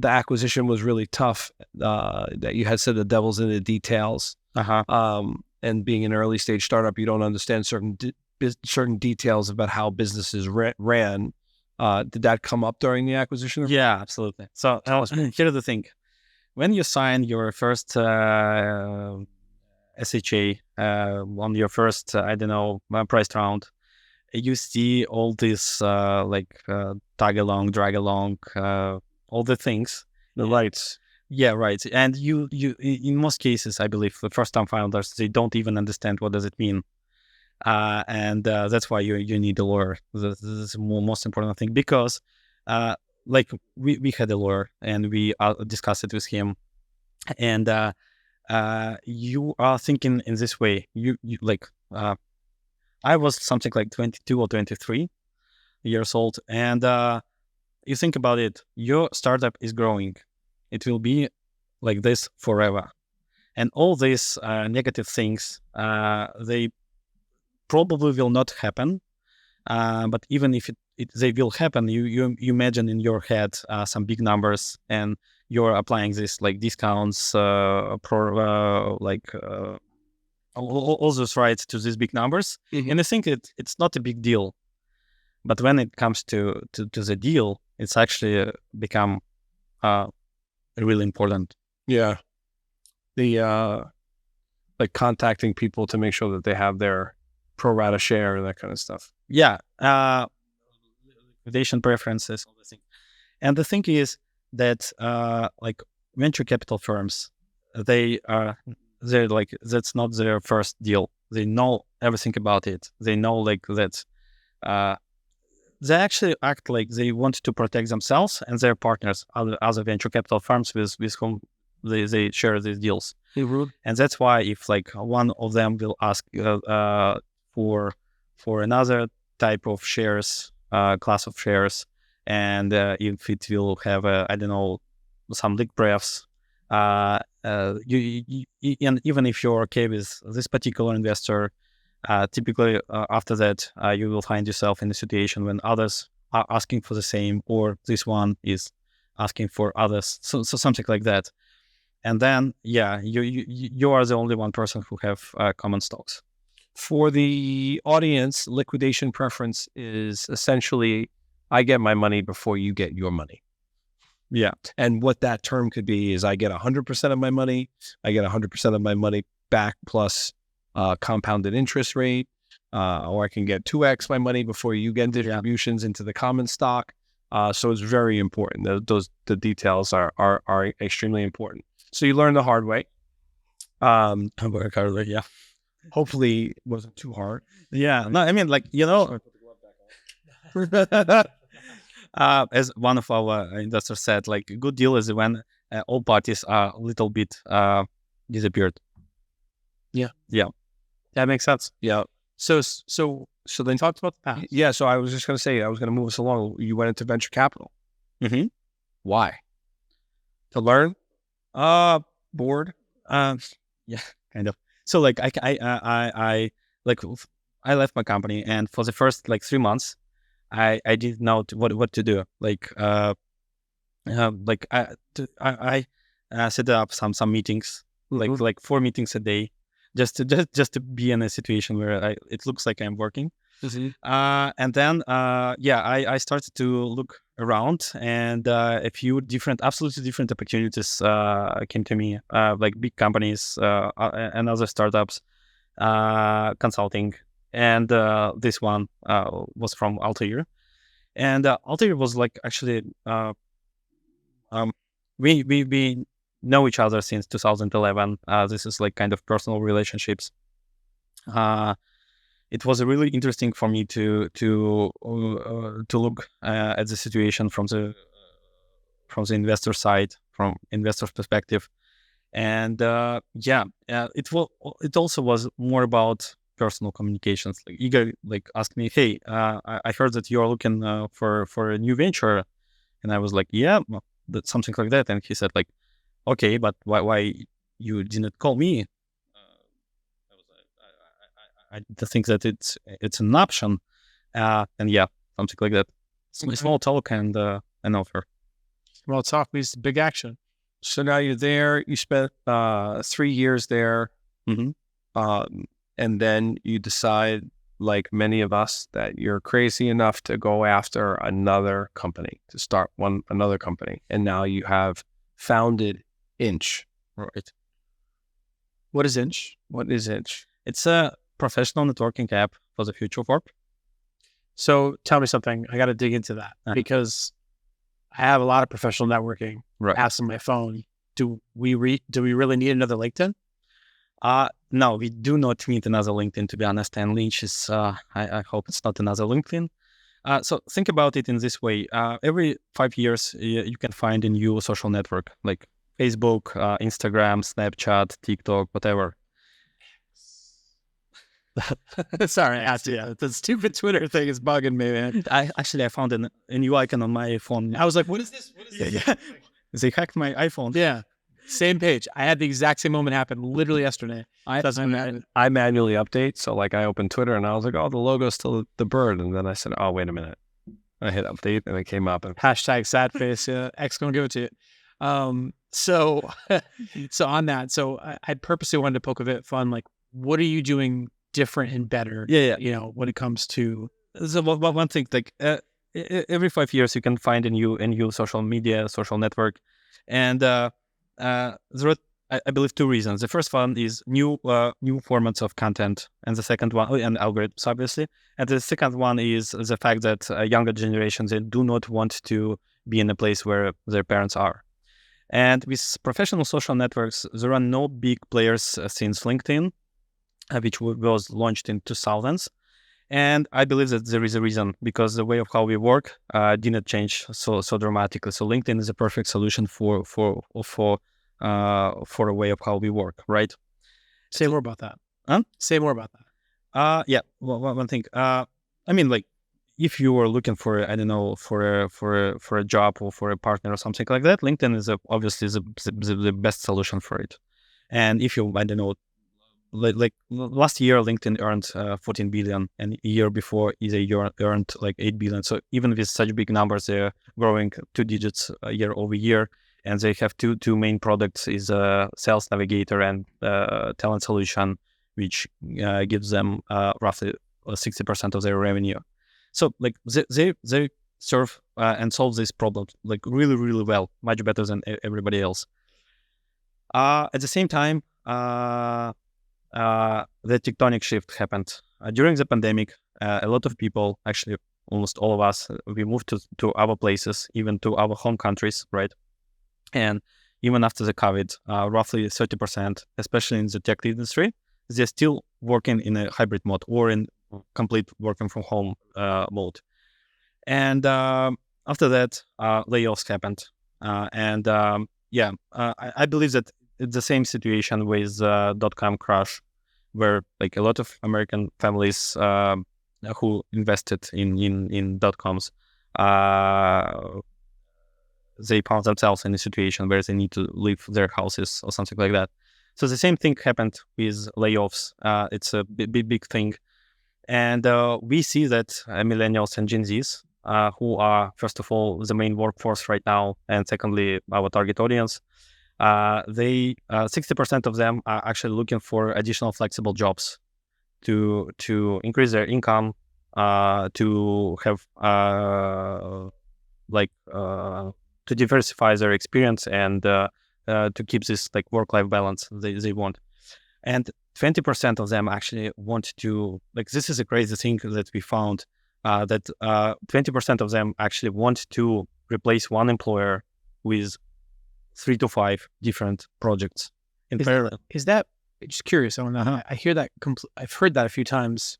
acquisition was really tough. That you had said the devil's in the details. And being an early stage startup, you don't understand certain details about how businesses ran. Did that come up during the acquisition? Yeah, absolutely. So here's the thing: when you sign your first SHA on your first, priced round, you see all this tag along, drag along, all the things. The lights. Yeah, right. And you in most cases, I believe, the first-time founders, they don't even understand what does it mean. And that's why you need a lawyer. This is the most important thing, because we had a lawyer and we discussed it with him, and you are thinking in this way. I was something like 22 or 23 years old, and you think about it. Your startup is growing. It will be like this forever, and all these negative things, they probably will not happen. But even if they will happen, you imagine in your head some big numbers, and you're applying this like discounts, all those rights to these big numbers, and I think it's not a big deal. But when it comes to the deal, it's actually become really important. Yeah. The like contacting people to make sure that they have their pro rata share and that kind of stuff. Yeah, liquidation preferences, all the things. And the thing is that like venture capital firms, they're like, that's not their first deal. They know everything about it. They know like that. They actually act like they want to protect themselves and their partners, other venture capital firms with whom they share these deals. And that's why if like one of them will ask for another type of shares, class of shares, and if it will have some leak breaths, and even if you're okay with this particular investor, typically after that you will find yourself in a situation when others are asking for the same, or this one is asking for others, so something like that. And then you are the only one person who have common stocks. For the audience, liquidation preference is essentially, I get my money before you get your money. Yeah. And what that term could be is I get 100% of my money. I get 100% of my money back plus compounded interest rate, or I can get 2x my money before you get distributions into the common stock. So it's very important. The details are extremely important. So you learn the hard way. Work hard, yeah. Hopefully it wasn't too hard. Yeah. No, I mean, like, as one of our investors said, like a good deal is when all parties are a little bit disappeared. Yeah. Yeah. That makes sense. Yeah. So then talked about the path. Yeah. So I was just going to say, I was going to move us along. You went into venture capital. Mm-hmm. Why? To learn? Bored? Yeah, kind of. So like I left my company, and for the first like 3 months, I didn't know what to do. I set up some meetings, like 4 meetings a day, just to be in a situation where it looks like I'm working. And then I started to look around, and a few absolutely different opportunities came to me, like big companies and other startups, consulting, and this one was from Altair, and Altair was like actually we know each other since 2011. This is like kind of personal relationships. It was really interesting for me to look at the situation from the investor side, from investor's perspective, and it also was more about personal communications. Like Igor asked me, "Hey, I heard that you're looking for a new venture," and I was like, "Yeah, that's something like that." And he said, like, "Okay, but why you didn't call me?" I think that it's an option, and something like that. Small talk and an offer. Small talk means big action. So now you're there. You spent 3 years there, and then you decide, like many of us, that you're crazy enough to go after another company, to start another company, and now you have founded Intch. Right. What is Intch? What is Intch? It's a professional networking app for the future of work. So tell me something. I got to dig into that because I have a lot of professional networking apps on my phone. Do we really need another LinkedIn? No, we do not need another LinkedIn, to be honest. And Lynch is, I hope it's not another LinkedIn. So think about it in this way. Every 5 years, you can find a new social network like Facebook, Instagram, Snapchat, TikTok, whatever. Sorry, I asked you. The stupid Twitter thing is bugging me, man. I found a new icon on my phone. I was like, what is this? Yeah. They hacked my iPhone. Yeah. Same page. I had the exact same moment happen literally yesterday. I manually update. So like I opened Twitter and I was like, oh, the logo's still the bird. And then I said, oh, wait a minute. I hit update and it came up. And hashtag sad face. X gonna give it to you. So on that, so I purposely wanted to poke a bit fun. Like, what are you doing different and better? Yeah. You know, when it comes to so one thing, like every 5 years you can find a new social media, social network, and there are, I believe, two reasons. The first one is new formats of content, and the second one, and algorithms, obviously. And the second one is the fact that younger generations, they do not want to be in a place where their parents are. And with professional social networks, there are no big players since LinkedIn, which was launched in 2000s. And I believe that there is a reason, because the way of how we work did not change so dramatically. So LinkedIn is a perfect solution for a way of how we work, right? Say more about that. Huh? Say more about that. Yeah. Well, one thing. I mean, like, if you are looking for, I don't know, for a job or for a partner or something like that, LinkedIn is obviously the best solution for it. And if you, I don't know, like last year, LinkedIn earned 14 billion, and a year before they earned like 8 billion. So even with such big numbers, they're growing 2 digits year over year. And they have two main products: is Sales Navigator and Talent Solution, which gives them roughly 60% of their revenue. So like they serve and solve this problem like really, really well, much better than everybody else. At the same time, the tectonic shift happened during the pandemic. A lot of people, actually almost all of us, we moved to other places, even to our home countries, right? And even after the COVID, roughly 30%, especially in the tech industry, they're still working in a hybrid mode or in complete working from home mode. And after that, layoffs happened. I believe that it's the same situation with .com crash, where like a lot of American families who invested in .coms, they found themselves in a situation where they need to leave their houses or something like that. So the same thing happened with layoffs. It's a big thing. And we see that millennials and Gen Zs, who are, first of all, the main workforce right now, and secondly, our target audience, 60% of them are actually looking for additional flexible jobs to increase their income, to have to diversify their experience and to keep this like work-life balance they want. And 20% of them actually want to, like, this is a crazy thing that we found, that 20% of them actually want to replace one employer with 3 to 5 different projects in parallel. Is that, just curious on that, I hear that, I've heard that a few times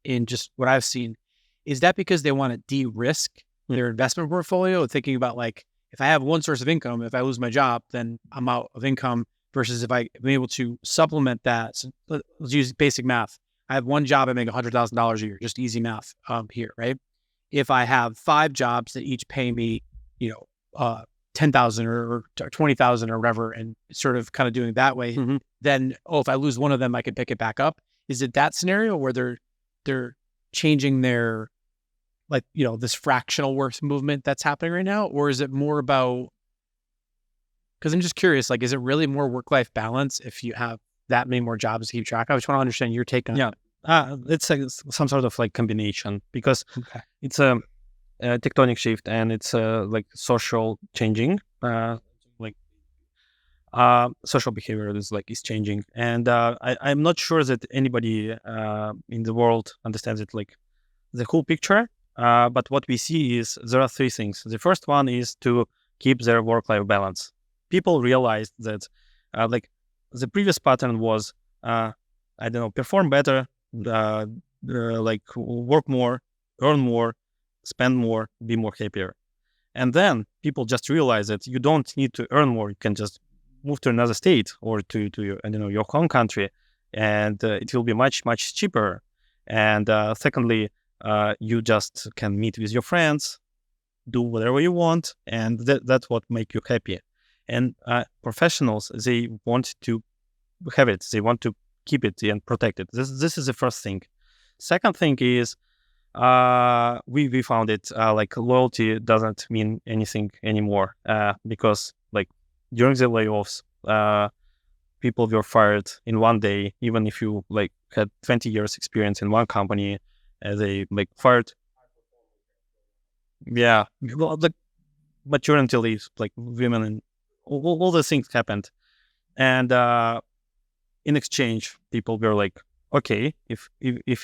in just what I've seen. Is that because they want to de-risk their investment portfolio, thinking about like, if I have one source of income, if I lose my job, then I'm out of income, versus if I'm able to supplement that. So let's use basic math. I have one job, I make $100,000 a year, just easy math here, right? If I have 5 jobs that each pay me, 10,000 or 20,000 or whatever, and sort of kind of doing it that way, then, if I lose one of them, I can pick it back up. Is it that scenario where they're changing their, like, this fractional worth movement that's happening right now? Or is it more about, because I'm just curious, like, is it really more work-life balance if you have that many more jobs to keep track of? I just want to understand your take on it. It's some sort of like combination, because it's a tectonic shift and it's like social changing, social behavior is changing. And I'm not sure that anybody in the world understands it like the whole picture. But what we see is there are three things. The first one is to keep their work-life balance. People realized that like the previous pattern was, perform better, like work more, earn more, spend more, be more happier. And then people just realize that you don't need to earn more. You can just move to another state or to your, your home country, and it will be much, much cheaper. And secondly, you just can meet with your friends, do whatever you want, and that's what make you happy. And professionals, they want to have it. They want to keep it and protect it. This is the first thing. Second thing is we found it like loyalty doesn't mean anything anymore because like during the layoffs, people were fired in one day, even if you like had 20 years experience in one company. They like fired. Yeah, well, the maternity leave, like women, and all the things happened. And in exchange, people were like, okay, if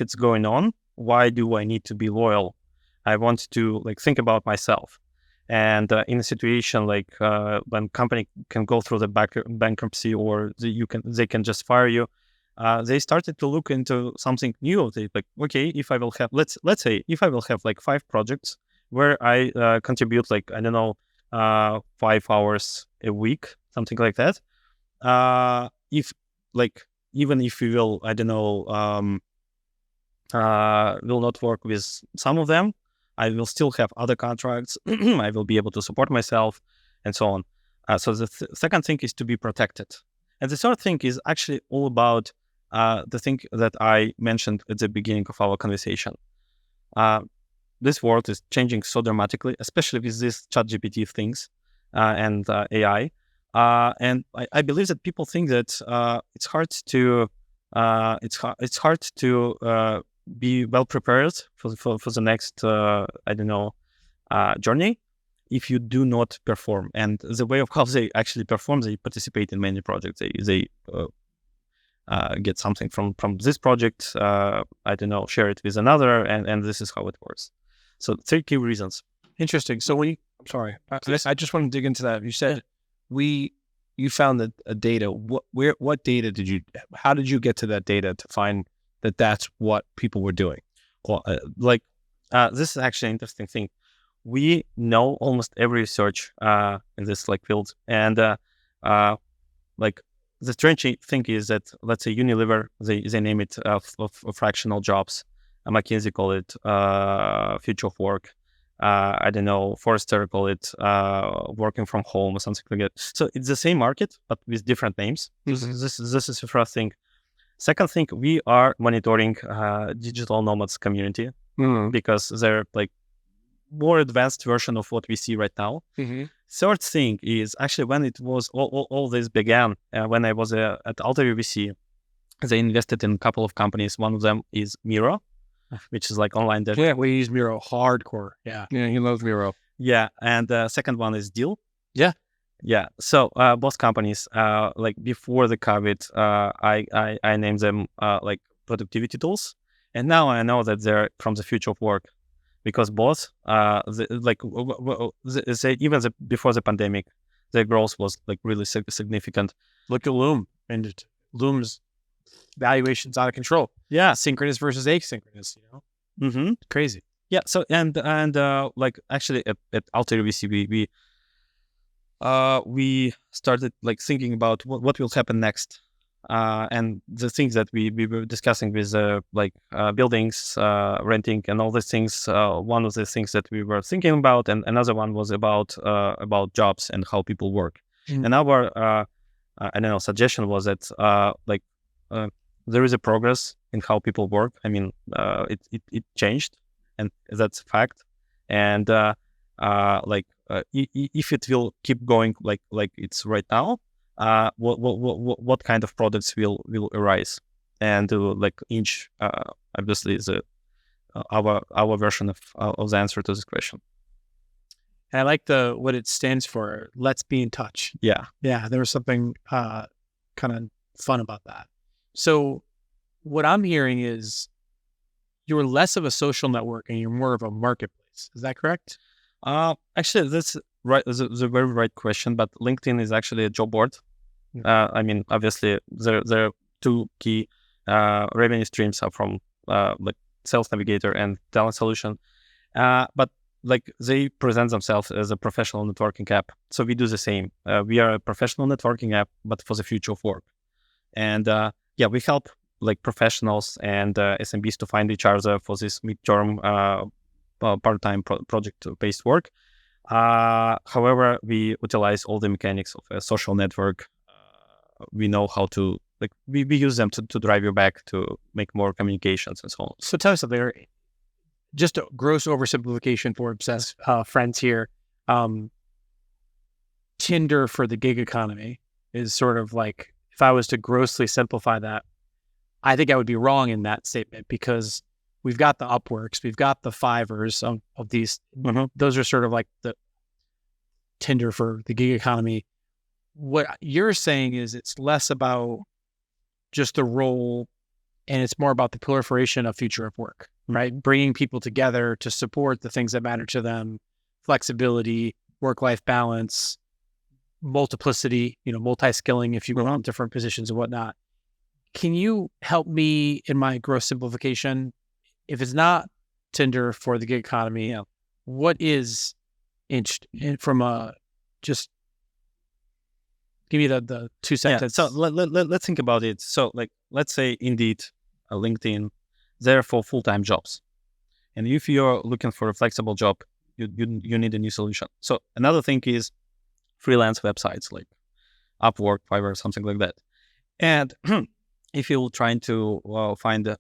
it's going on, why do I need to be loyal? I want to like think about myself. And in a situation like when company can go through the bankruptcy or they can just fire you, they started to look into something new. They like, okay, if I will have, let's say, if I will have like 5 projects where I contribute like, 5 hours a week, something like that. If like, even if we will, will not work with some of them, I will still have other contracts. I will be able to support myself and so on. So the second thing is to be protected. And the third thing is actually all about the thing that I mentioned at the beginning of our conversation. This world is changing so dramatically, especially with these Chat GPT things and AI. And I believe that people think that it's hard to be well prepared for the next journey if you do not perform. And the way of how they actually perform, they participate in many projects. They get something from this project, share it with another, and this is how it works. So 3 key reasons. Interesting. So I'm sorry, I just want to dig into that. You said you found that data. What data how did you get to that data to find that that's what people were doing? Well, this is actually an interesting thing. We know almost every research in this like field, and like the strange thing is that, let's say Unilever, they name it of fractional jobs. McKinsey call it future of work. Forrester call it working from home or something like that. So it's the same market, but with different names. Mm-hmm. This is the first thing. Second thing, we are monitoring digital nomads community because they're like more advanced version of what we see right now. Mm-hmm. Third thing is actually when it was all this began, when I was at Altair VC, they invested in a couple of companies. One of them is Miro, which is like online dating. Yeah, we use Miro hardcore. Yeah, he loves Miro. Yeah, and the second one is Deal. Yeah. So both companies, like before the COVID, I named them like productivity tools, and now I know that they're from the future of work, because both, before the pandemic, their growth was like really significant. Look at Loom, and Loom's valuation's out of control. Yeah, synchronous versus asynchronous. Mm-hmm. Crazy. Yeah. So and like actually at Altair VC, we started like thinking about what will happen next, and the things that we were discussing with buildings, renting, and all these things. One of the things that we were thinking about, and another one was about jobs and how people work. Mm. And our suggestion was that there is a progress in how people work. I mean, it changed, and that's a fact. And if it will keep going like it's right now, what kind of products will arise? And like Intch, obviously is our version of the answer to this question. And I like what it stands for. Let's be in touch. Yeah. There was something kind of fun about that. So what I'm hearing is you're less of a social network and you're more of a marketplace. Is that correct? Actually, that's right. That's a very right question. But LinkedIn is actually a job board. I mean, obviously, there are two key revenue streams are from like Sales Navigator and Talent Solution. But like they present themselves as a professional networking app. So we do the same. We are a professional networking app, but for the future of work. And we help like professionals and SMBs to find each other for this midterm part-time project-based work. However, we utilize all the mechanics of a social network. We know how to we use them to drive you back to make more communications and so on. So tell us something. Just a gross oversimplification for obsessed friends here. Tinder for the gig economy is sort of like, if I was to grossly simplify that, I think I would be wrong in that statement, because we've got the Upworks, we've got the Fivers of these. Mm-hmm. Those are sort of like the Tinder for the gig economy. What you're saying is it's less about just the role and it's more about the proliferation of future of work, right? Bringing people together to support the things that matter to them, flexibility, work-life balance, multiplicity, multi-skilling, if you will, in different positions and whatnot. Can you help me in my gross simplification? If it's not Tinder for the gig economy, what is Intch from a, just give me the 2 sentences. So let's think about it. So like, let's say Indeed, LinkedIn, they're for full-time jobs. And if you're looking for a flexible job, you need a new solution. So another thing is freelance websites like Upwork, Fiverr, something like that. And if you're trying to find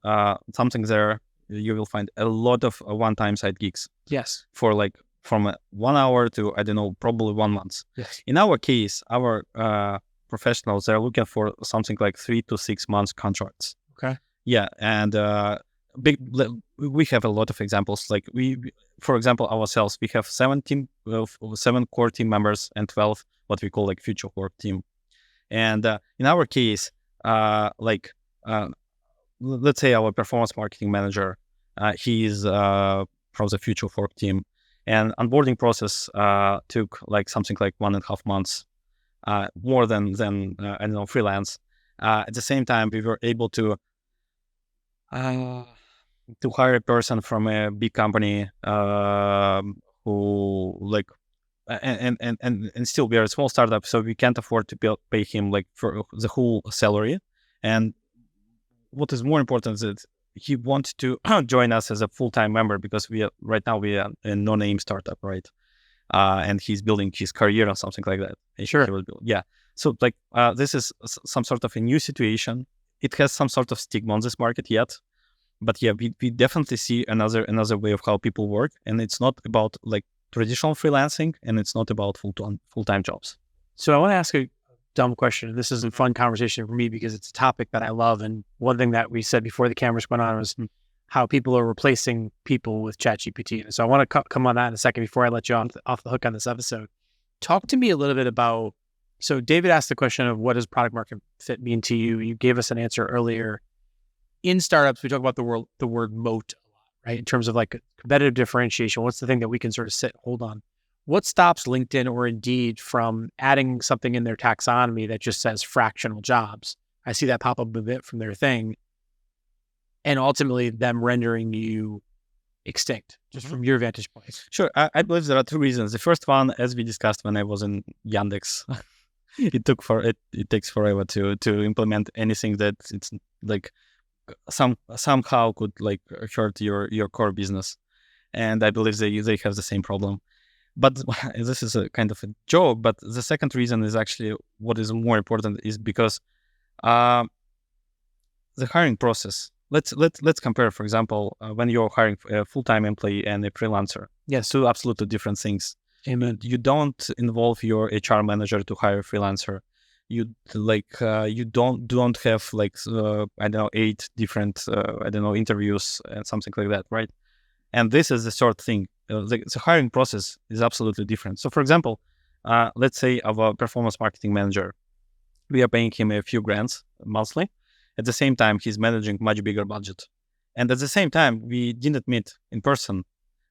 something there, you will find a lot of one-time side gigs. Yes. For like from 1 hour to, I don't know, probably 1 month. Yes. In our case, our professionals, they're looking for something like 3 to 6 months contracts. Okay. Yeah. And we have a lot of examples. Like for example, ourselves, we have 7 core team members and 12 what we call like future work team. And in our case, let's say our performance marketing manager, he's from the future work team, and onboarding process took like something like 1.5 months, more than I don't know, freelance. At the same time, we were able to hire a person from a big company who like, and still we are a small startup, so we can't afford to pay him like for the whole salary. And what is more important is that he wants to join us as a full-time member, because right now we are a no-name startup, right? And he's building his career or something like that. Sure. Yeah. So like this is some sort of a new situation. It has some sort of stigma on this market yet, but yeah, we definitely see another way of how people work, and it's not about like traditional freelancing, and it's not about full-time jobs. So I want to ask a dumb question. This is a fun conversation for me because it's a topic that I love. And one thing that we said before the cameras went on was how people are replacing people with Chat GPT. And so I want to come on that in a second before I let you off the hook on this episode. Talk to me a little bit about, so David asked the question of what does product market fit mean to you? You gave us an answer earlier. In startups, we talk about the word moat a lot, right? In terms of like competitive differentiation, what's the thing that we can sort of hold on? What stops LinkedIn or Indeed from adding something in their taxonomy that just says fractional jobs? I see that pop up a bit from their thing, and ultimately them rendering you extinct, just from your vantage point. Sure. I believe there are 2 reasons. The first one, as we discussed when I was in Yandex, it takes forever to implement anything that it's like somehow could like hurt your core business. And I believe they have the same problem. But this is a kind of a joke. But the second reason is actually what is more important, is because the hiring process. Let's compare, for example, when you're hiring a full-time employee and a freelancer. Yes, 2 absolutely different things. Amen. You don't involve your HR manager to hire a freelancer. You don't have like 8 different interviews and something like that, right? And this is the third thing. The hiring process is absolutely different. So, for example, let's say our performance marketing manager, we are paying him a few grand monthly. At the same time, he's managing much bigger budget. And at the same time, we didn't meet in person.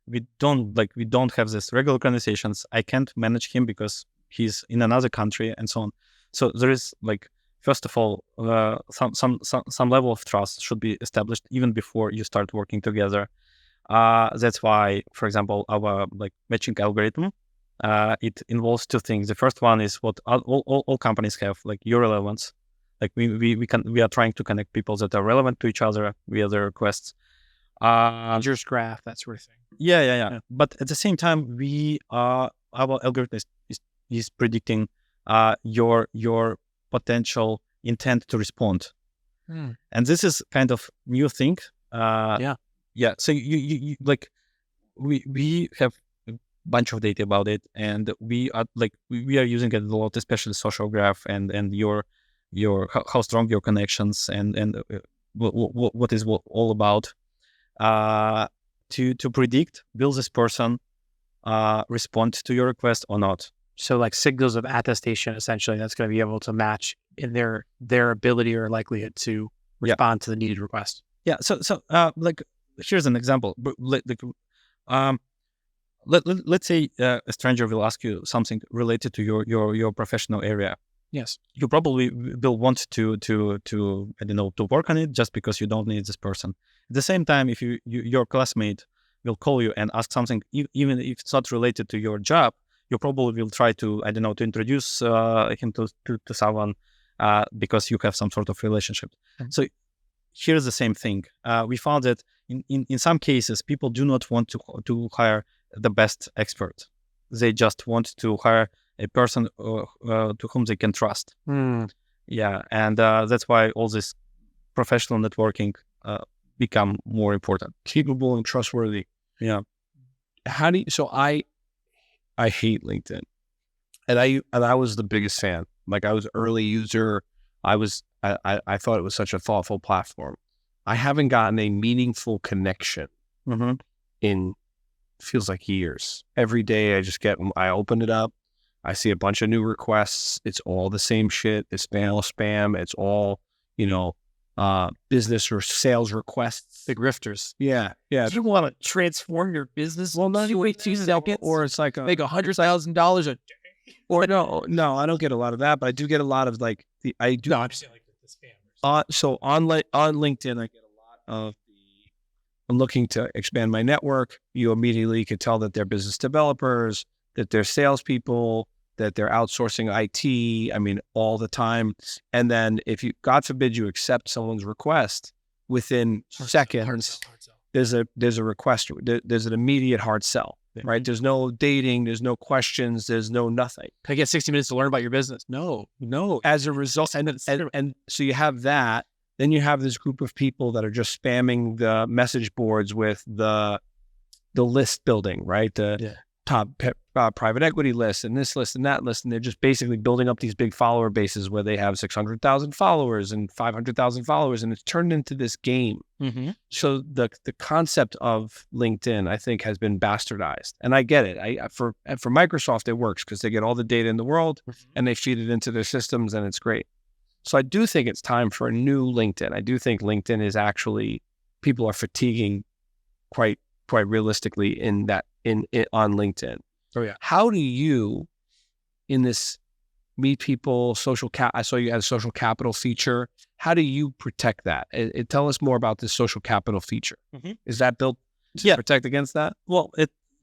We don't have this regular conversations. I can't manage him because he's in another country and so on. So there is like, first of all, some level of trust should be established even before you start working together. That's why, for example, our like matching algorithm, it involves two things. The first one is what all companies have, like your relevance. Like we are trying to connect people that are relevant to each other via their requests. Rangers graph, that sort of thing. Yeah. But at the same time, our algorithm is predicting your potential intent to respond, and this is kind of new thing. Yeah. So you like we have a bunch of data about it, and we are using it a lot, especially social graph and your how strong your connections and what is all about. To predict, will this person respond to your request or not? So like signals of attestation, essentially, that's going to be able to match in their ability or likelihood to respond to the needed request. Yeah. So like here's an example. Let's say a stranger will ask you something related to your professional area. Yes. You probably will want to I don't know, to work on it just because you don't need this person. At the same time, if your classmate will call you and ask something, even if it's not related to your job, you probably will try to, I don't know, to introduce him to someone because you have some sort of relationship. Mm-hmm. So here's the same thing. We found that in some cases, people do not want to hire the best expert. They just want to hire a person to whom they can trust. Yeah, and that's why all this professional networking become more important. Capable and trustworthy. Yeah. How do you, so I hate LinkedIn, and I was the biggest fan. Like I was early user. I thought it was such a thoughtful platform. I haven't gotten a meaningful connection in feels like years. Every day I open it up. I see a bunch of new requests. It's all the same shit. It's spam. It's all, business or sales requests. Big rifters. Yeah. You want to transform your business? Well, not wait 2 seconds. Or it's like make $100,000 a day. Or no, I don't get a lot of that, but I do get a lot of like I do. No, I'm just saying like the spammers. So on LinkedIn, I get a lot of I'm looking to expand my network. You immediately could tell that they're business developers, that they're salespeople, that they're outsourcing IT. I mean, all the time. And then if you, God forbid, you accept someone's request within seconds, there's a request. There's an immediate hard sell, right? There's no dating. There's no questions. There's no nothing. Can I get 60 minutes to learn about your business? No. As a result, and so you have that. Then you have this group of people that are just spamming the message boards with the list building, right? The top private equity list and this list and that list. And they're just basically building up these big follower bases where they have 600,000 followers and 500,000 followers. And it's turned into this game. Mm-hmm. So the concept of LinkedIn, I think, has been bastardized. And I get it. For Microsoft, it works because they get all the data in the world and they feed it into their systems and it's great. So I do think it's time for a new LinkedIn. I do think LinkedIn is actually, people are fatiguing quite realistically on LinkedIn. Oh yeah. How do you, in this meet people, I saw you had a social capital feature. How do you protect that? Tell us more about this social capital feature. Mm-hmm. Is that built to protect against that? Well,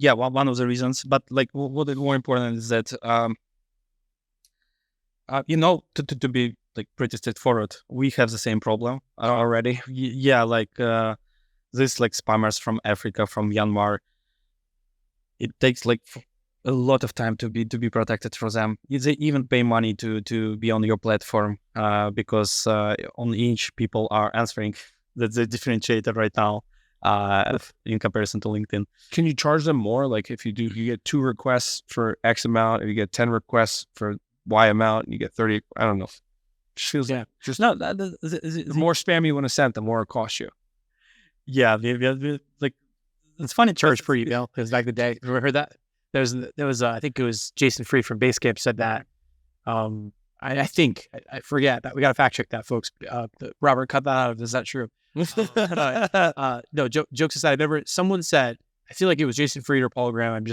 one of the reasons, but like what is more important is that, to be like pretty straightforward, we have the same problem already. This like spammers from Africa, from Myanmar, it takes like a lot of time to be protected from them. They even pay money to be on your platform because on Intch people are answering. That's the differentiator right now in comparison to LinkedIn. Can you charge them more? Like if you get 2 requests for X amount, if you get 10 requests for Y amount, and you get 30. I don't know. Just feels like the more spam you want to send, the more it costs you. Yeah, like it's funny charge per email because back in the day, remember heard that? There was I think it was Jason Free from Basecamp said that. I think I forget that we got to fact check that, folks. Robert cut that out. Is that true? No, jokes aside, I remember someone said, I feel like it was Jason Fried or Paul Graham.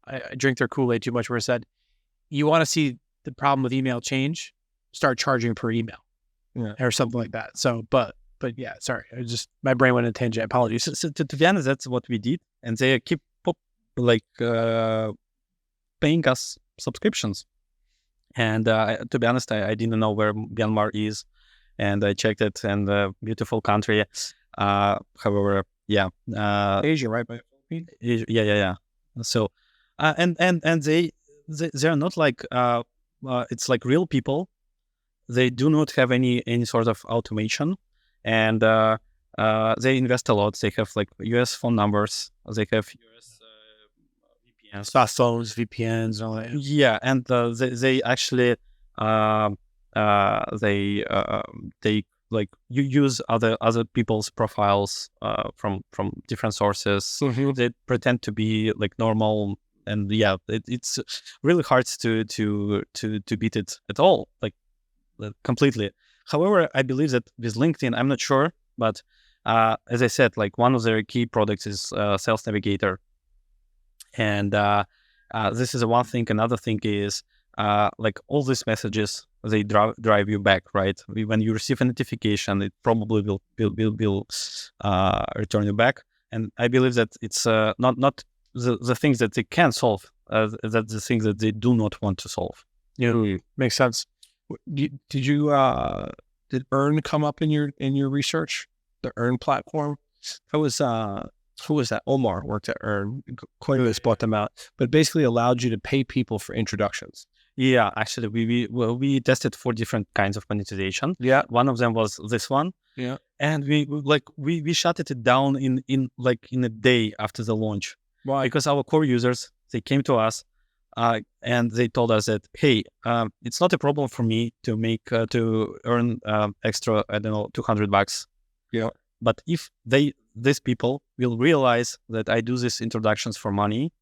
I drink their Kool-Aid too much, where it said, you want to see the problem with email change, start charging per email, or something like that. So, but yeah, sorry, my brain went on a tangent. Apologies. So to be honest, that's what we did, and they keep paying us subscriptions. And to be honest, I didn't know where Myanmar is, and I checked it, and beautiful country. However, Asia, right? Yeah. So, and they're not like it's like real people. They do not have any sort of automation, and they invest a lot. They have like US phone numbers. They have US VPNs, fast phones, VPNs, and all that. Yeah, and they actually they like you use other people's profiles from different sources. They pretend to be like normal, and it's really hard to beat it at all, like completely. However, I believe that with LinkedIn, I'm not sure, but as I said, like one of their key products is Sales Navigator, and this is one thing. Another thing is like all these messages, they drive you back, right? When you receive a notification, it probably will return you back. And I believe that it's not the things that they can solve, that's the things that they do not want to solve. Makes sense. Did Earn come up in your research? The Earn platform? Who was that? Omar worked at Earn. Coinbase bought them out, but basically allowed you to pay people for introductions. Yeah, actually, we tested 4 different kinds of monetization. Yeah, one of them was this one. Yeah, and we shut it down in a day after the launch. Why? Because our core users, they came to us and they told us that, hey, it's not a problem for me to make to earn extra, I don't know, $200. Yeah, but if these people will realize that I do these introductions for money,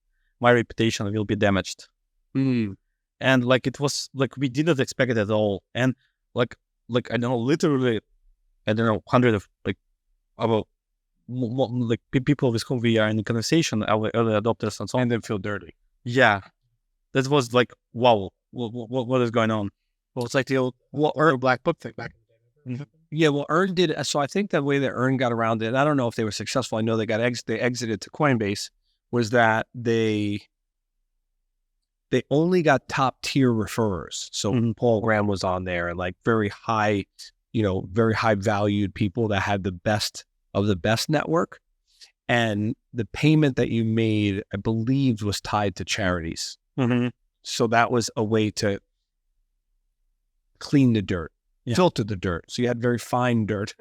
my reputation will be damaged. And like it was like we didn't expect it at all. And like I don't know, literally, I don't know, 100 of people with whom we are in conversation, our early adopters and so on. And then feel dirty. Yeah, that was like, wow, what is going on? Well, it's like the old Earn Black Book thing back in the day. Yeah, well, Earn did. So I think the way that Earn got around it, and I don't know if they were successful. I know they exited to Coinbase. Was that they only got top tier referrers. So Paul Graham was on there, and like very high valued people that had the best of the best network. And the payment that you made, I believe, was tied to charities. So that was a way to clean the dirt, filter the dirt. So you had very fine dirt.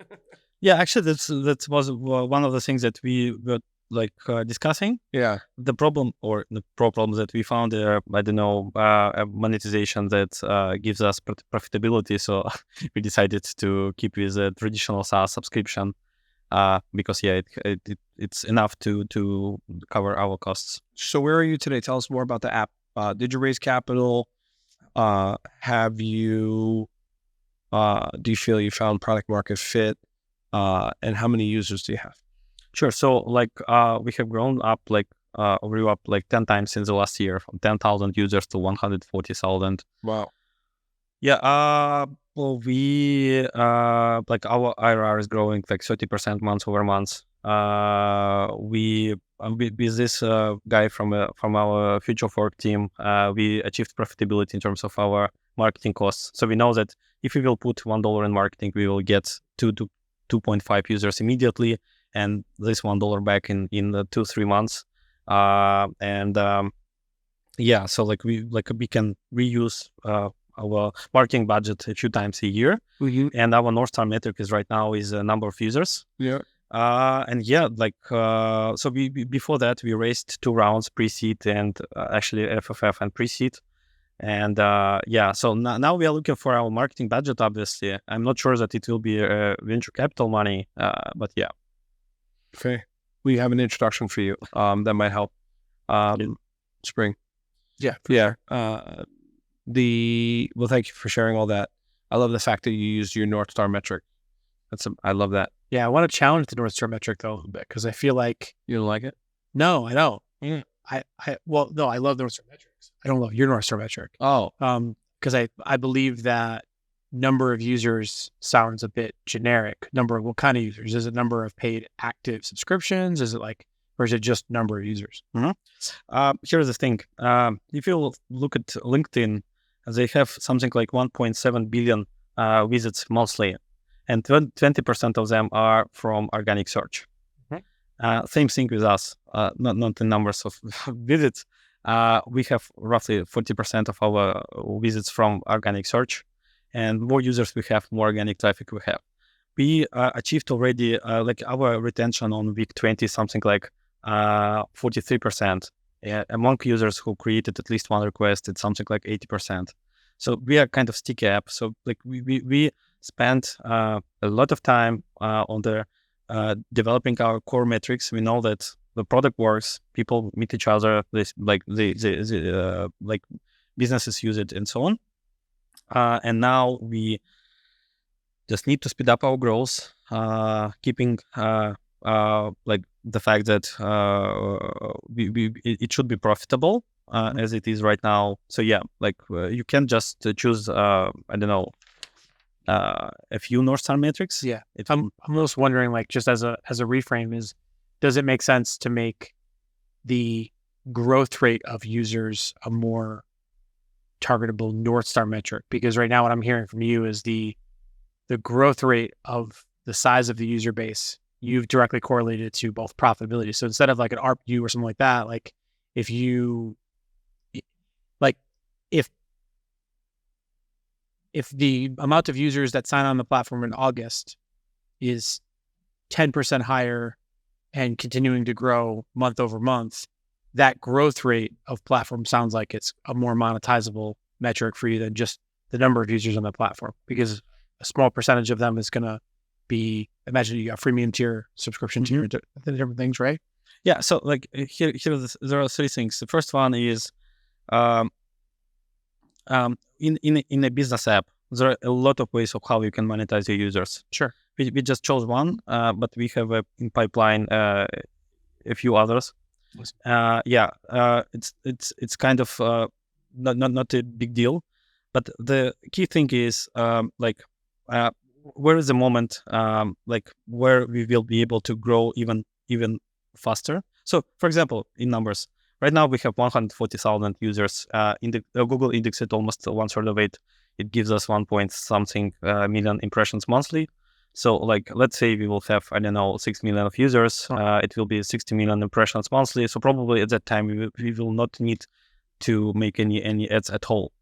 Yeah, actually, that was one of the things that we were discussing. Yeah, the problem that we found, I don't know, monetization that gives us profitability. So we decided to keep with a traditional SaaS subscription because it's enough to cover our costs. So where are you today? Tell us more about the app. Did you raise capital? Have you? Do you feel you found product market fit? And how many users do you have? Sure. So we have grown up grew up 10 times in the last year, from 10,000 users to 140,000. Wow. Yeah. Well, we our IRR is growing 30% month over month. We with this guy from our Future Fork team, we achieved profitability in terms of our marketing costs. So we know that if we will put $1 in marketing, we will get 2 to 2.5 users immediately, and this $1 back in 2-3 months. So we can reuse our marketing budget a few times a year. And our North Star metric is right now is a number of users. Yeah. So we before that we raised 2 rounds, pre-seed and actually FFF and pre-seed. And so now we are looking for our marketing budget. Obviously, I'm not sure that it will be venture capital money, but yeah. Okay, we have an introduction for you that might help. Spring. Yeah. Well, thank you for sharing all that. I love the fact that you used your North Star metric. I love that. Yeah, I want to challenge the North Star metric though a little bit because I feel like You don't like it? no, I don't. Well, I love North Star metrics. I don't love your North Star metric. Oh, Because I believe that number of users sounds a bit generic. Number of what kind of users? Is it number of paid active subscriptions? Is it like, or is it just number of users? Here's the thing. If you look at LinkedIn, they have something like 1.7 billion visits monthly, and 20% of them are from organic search. Same thing with us, not the numbers of visits. We have roughly 40% of our visits from organic search, and more users we have, more organic traffic we have. We achieved already, like our retention on week 20, something like 43%. Among users who created at least one request, it's something like 80%. So we are kind of sticky app. So like we spent a lot of time on the developing our core metrics. We know that the product works, people meet each other, like businesses use it and so on. And now we just need to speed up our growth, keeping like the fact that it should be profitable as it is right now. So yeah, like you can just choose I don't know a few North Star metrics. Yeah, I'm almost wondering, like, just as a reframe, is does it make sense to make the growth rate of users a more targetable North Star metric? Because right now what I'm hearing from you is the growth rate of the size of the user base, you've directly correlated to both profitability. So instead of like an ARPU or something like that, like if the amount of users that sign on the platform in August is 10% higher and continuing to grow month over month, that growth rate of platform sounds like it's a more monetizable metric for you than just the number of users on the platform, because a small percentage of them is going to be, imagine you got freemium tier, subscription tier, the different things, right? Yeah. So like here there are three things. The first one is in a business app, there are a lot of ways of how you can monetize your users. Sure. We just chose one, but we have in pipeline a few others. It's kind of not a big deal, but the key thing is where is the moment like where we will be able to grow even faster. So for example, in numbers, right now we have 140,000 users. In the Google index at almost 1/3 of it. It gives us 1 point something million impressions monthly. So like, let's say we will have, I don't know, 6 million of users. It will be 60 million impressions monthly. So probably at that time we will not need to make any ads at all.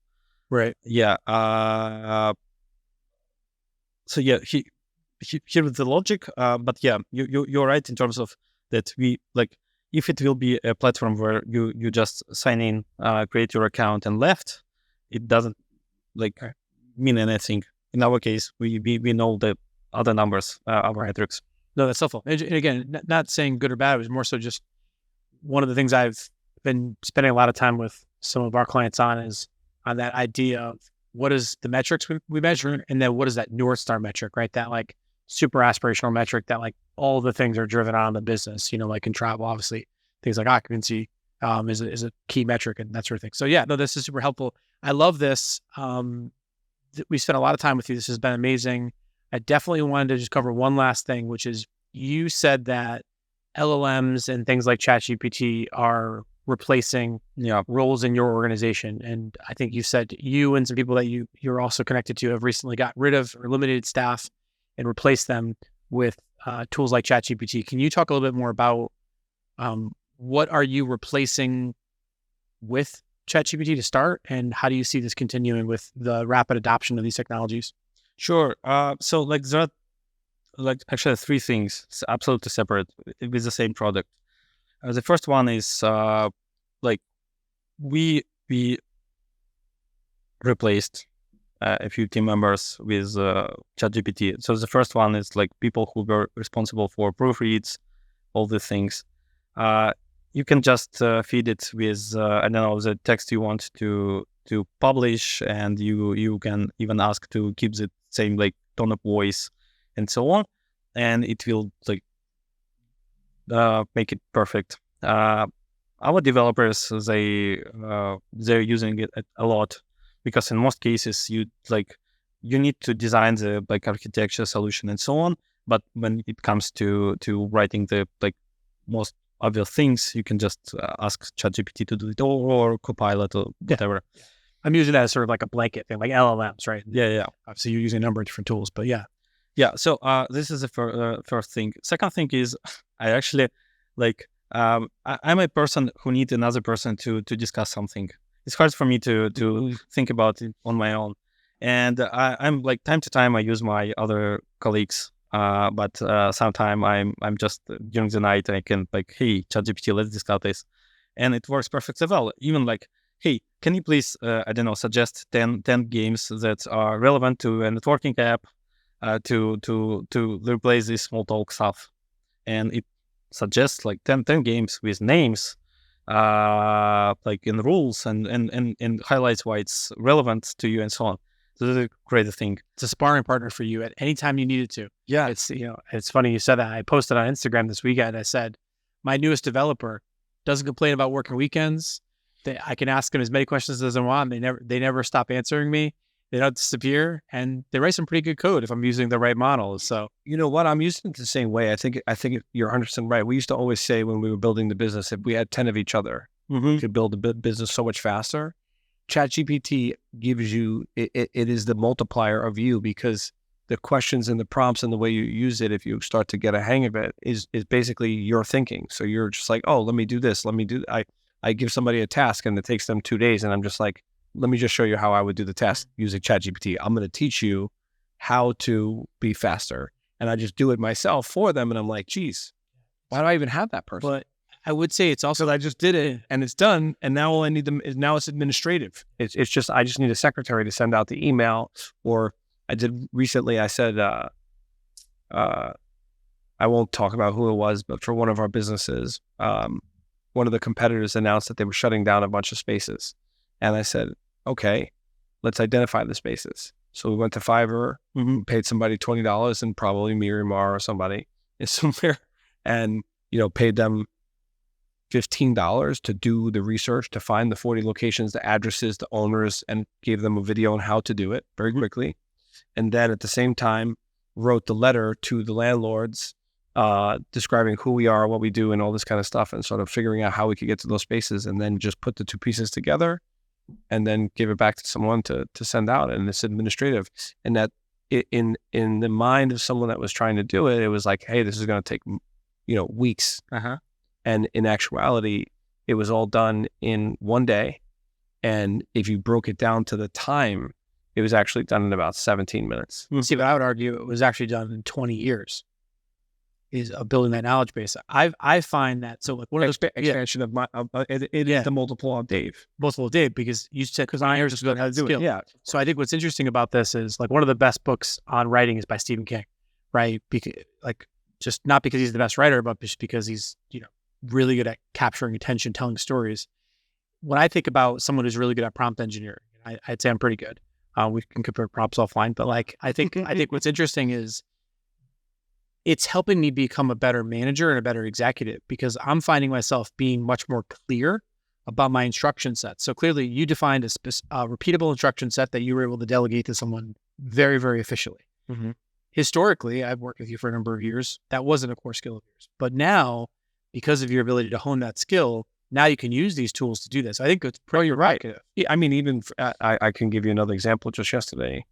Right. Yeah. So yeah, here's the logic. But yeah, you're right in terms of that. We like, if it will be a platform where you just sign in, create your account and left, it doesn't like mean anything. In our case, we know the other numbers, our metrics. No, that's helpful. And again, not saying good or bad. It was more so just one of the things I've been spending a lot of time with some of our clients on is on that idea of what is the metrics we measure, and then what is that North Star metric, right? That like super aspirational metric that like all the things are driven on the business, like in travel, obviously things like occupancy is a key metric and that sort of thing. So yeah, no, this is super helpful. I love this. We spent a lot of time with you. This has been amazing. I definitely wanted to just cover one last thing, which is you said that LLMs and things like Chat GPT are replacing roles in your organization. And I think you said you and some people that you're also connected to have recently got rid of or eliminated staff and replaced them with tools like Chat GPT. Can you talk a little bit more about what are you replacing with Chat GPT to start, and how do you see this continuing with the rapid adoption of these technologies? Sure. So like there are like actually three things absolutely separate with the same product. The first one is like we replaced a few team members with Chat GPT. So the first one is like people who were responsible for proofreads, all these things. You can just feed it with I don't know, the text you want to publish, and you can even ask to keep the same like tone of voice and so on. and it will like make it perfect. Our developers, they're using it a lot, because in most cases you need to design the like architecture solution and so on. But when it comes to writing the like most obvious things, you can just ask Chat GPT to do it, or Copilot or whatever. Yeah. I'm using that as sort of like a blanket thing, like LLMs, right? Yeah. Obviously, you're using a number of different tools, but yeah. So this is the first thing. Second thing is, I actually I'm a person who needs another person to discuss something. It's hard for me to think about it on my own, and I'm like time to time I use my other colleagues. But sometimes I'm just during the night I can like, hey, ChatGPT, let's discuss this, and it works perfectly well. Even like, hey, can you please suggest 10 games that are relevant to a networking app to replace this small talk stuff, and it suggests like 10 games with names like in rules and highlights why it's relevant to you and so on. So this is a great thing. It's a sparring partner for you at any time you need it to. Yeah. It's funny you said that. I posted on Instagram this weekend. I said, my newest developer doesn't complain about working weekends. I can ask them as many questions as I want. They never stop answering me. They don't disappear, and they write some pretty good code if I'm using the right model. So you know what? I'm using it the same way. I think you're 100% right. We used to always say when we were building the business, if we had 10 of each other, we could build the business so much faster. Chat GPT gives you, it is the multiplier of you, because the questions and the prompts and the way you use it, if you start to get a hang of it, is basically your thinking. So you're just like, oh, let me do this. I give somebody a task and it takes them 2 days, and I'm just like, let me just show you how I would do the task using Chat GPT. I'm going to teach you how to be faster. And I just do it myself for them. And I'm like, geez, why do I even have that person? But I would say it's also, I just did it and it's done. And now all I need them is, now it's administrative. It's just, I just need a secretary to send out the email. Or I did recently, I said, I won't talk about who it was, but for one of our businesses, one of the competitors announced that they were shutting down a bunch of spaces. And I said, okay, let's identify the spaces. So we went to Fiverr, paid somebody $20, and probably Miramar or somebody is somewhere, and paid them $15 to do the research, to find the 40 locations, the addresses, the owners, and gave them a video on how to do it very quickly. And then at the same time, wrote the letter to the landlords describing who we are, what we do, and all this kind of stuff, and sort of figuring out how we could get to those spaces, and then just put the two pieces together and then give it back to someone to send out. And it's administrative. And that in the mind of someone that was trying to do it, it was like, hey, this is going to take, weeks. And in actuality, it was all done in one day. And if you broke it down to the time, it was actually done in about 17 minutes. See, but I would argue it was actually done in 20 years. Is of building that knowledge base. I find that, so like one of those expansion of my is the multiple of Dave. Multiple of Dave, because you said, because I just learned how to do it. Yeah. So I think what's interesting about this is, like, one of the best books on writing is by Stephen King, right? Because, like, just not because he's the best writer, but just because he's really good at capturing attention, telling stories. When I think about someone who's really good at prompt engineering, I'd say I'm pretty good. We can compare prompts offline, but like I think what's interesting is, it's helping me become a better manager and a better executive, because I'm finding myself being much more clear about my instruction set. So clearly you defined a repeatable instruction set that you were able to delegate to someone very, very efficiently. Historically, I've worked with you for a number of years. That wasn't a core skill of yours. But now, because of your ability to hone that skill, now you can use these tools to do this. I think it's pretty you're right. I mean, even I can give you another example. Just yesterday,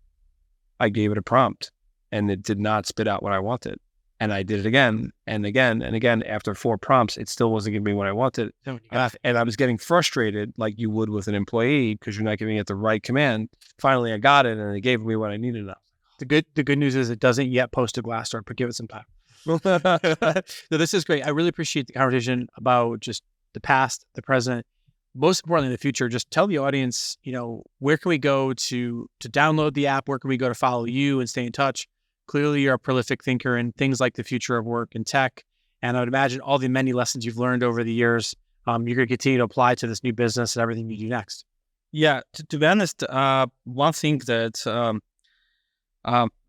I gave it a prompt and it did not spit out what I wanted. And I did it again and again and again. After 4 prompts, it still wasn't giving me what I wanted. And I was getting frustrated, like you would with an employee, because you're not giving it the right command. Finally, I got it, and it gave me what I needed. The good news is it doesn't yet post to Glassdoor, but give it some time. No, this is great. I really appreciate the conversation about just the past, the present, most importantly, the future. Just tell the audience, where can we go to download the app? Where can we go to follow you and stay in touch? Clearly, you're a prolific thinker in things like the future of work and tech. And I would imagine all the many lessons you've learned over the years, you're going to continue to apply to this new business and everything you do next. Yeah, to be honest, one thing that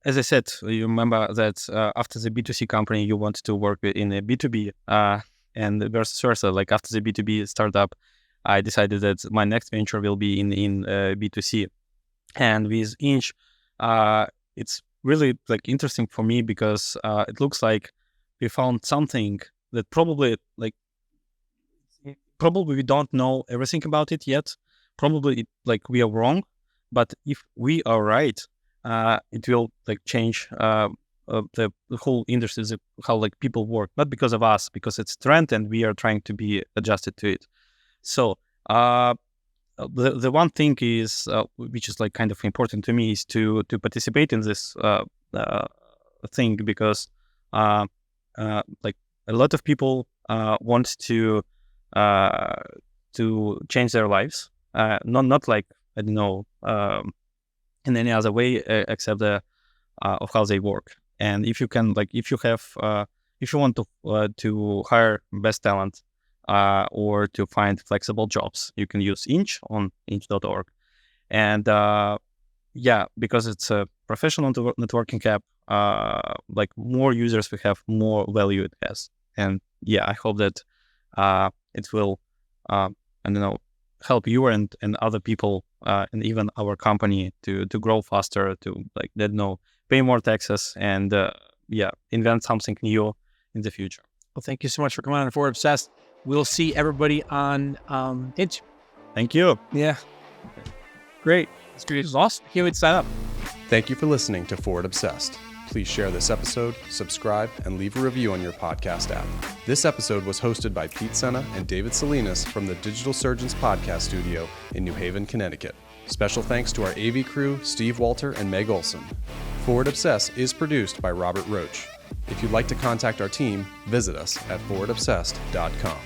as I said, you remember that after the B2C company, you want to work in a B2B, and vice versa. Like after the B2B startup, I decided that my next venture will be in B2C. And with Intch, it's really like interesting for me because it looks like we found something that probably we don't know everything about it yet. Probably like we are wrong, but if we are right, it will like change the whole industry, how like people work, not because of us, because it's trend and we are trying to be adjusted to it. So the one thing is, which is like kind of important to me, is to participate in this thing, because like a lot of people want to change their lives, not like, I don't know, in any other way except of how they work. And if you can, like, if you want to hire best talent or to find flexible jobs, you can use Intch on Intch.org. And because it's a professional networking app, like more users we have, more value it has. And I hope that it will, help you and other people, and even our company to grow faster, to like, pay more taxes, and invent something new in the future. Well, thank you so much for coming on Forward Obsessed. We'll see everybody on Intch. Thank you. Yeah. Great. It's great. This is awesome. Can't wait to sign up. Thank you for listening to Forward Obsessed. Please share this episode, subscribe, and leave a review on your podcast app. This episode was hosted by Pete Senna and David Salinas from the Digital Surgeons Podcast Studio in New Haven, Connecticut. Special thanks to our AV crew, Steve Walter and Meg Olson. Forward Obsessed is produced by Robert Roach. If you'd like to contact our team, visit us at forwardobsessed.com.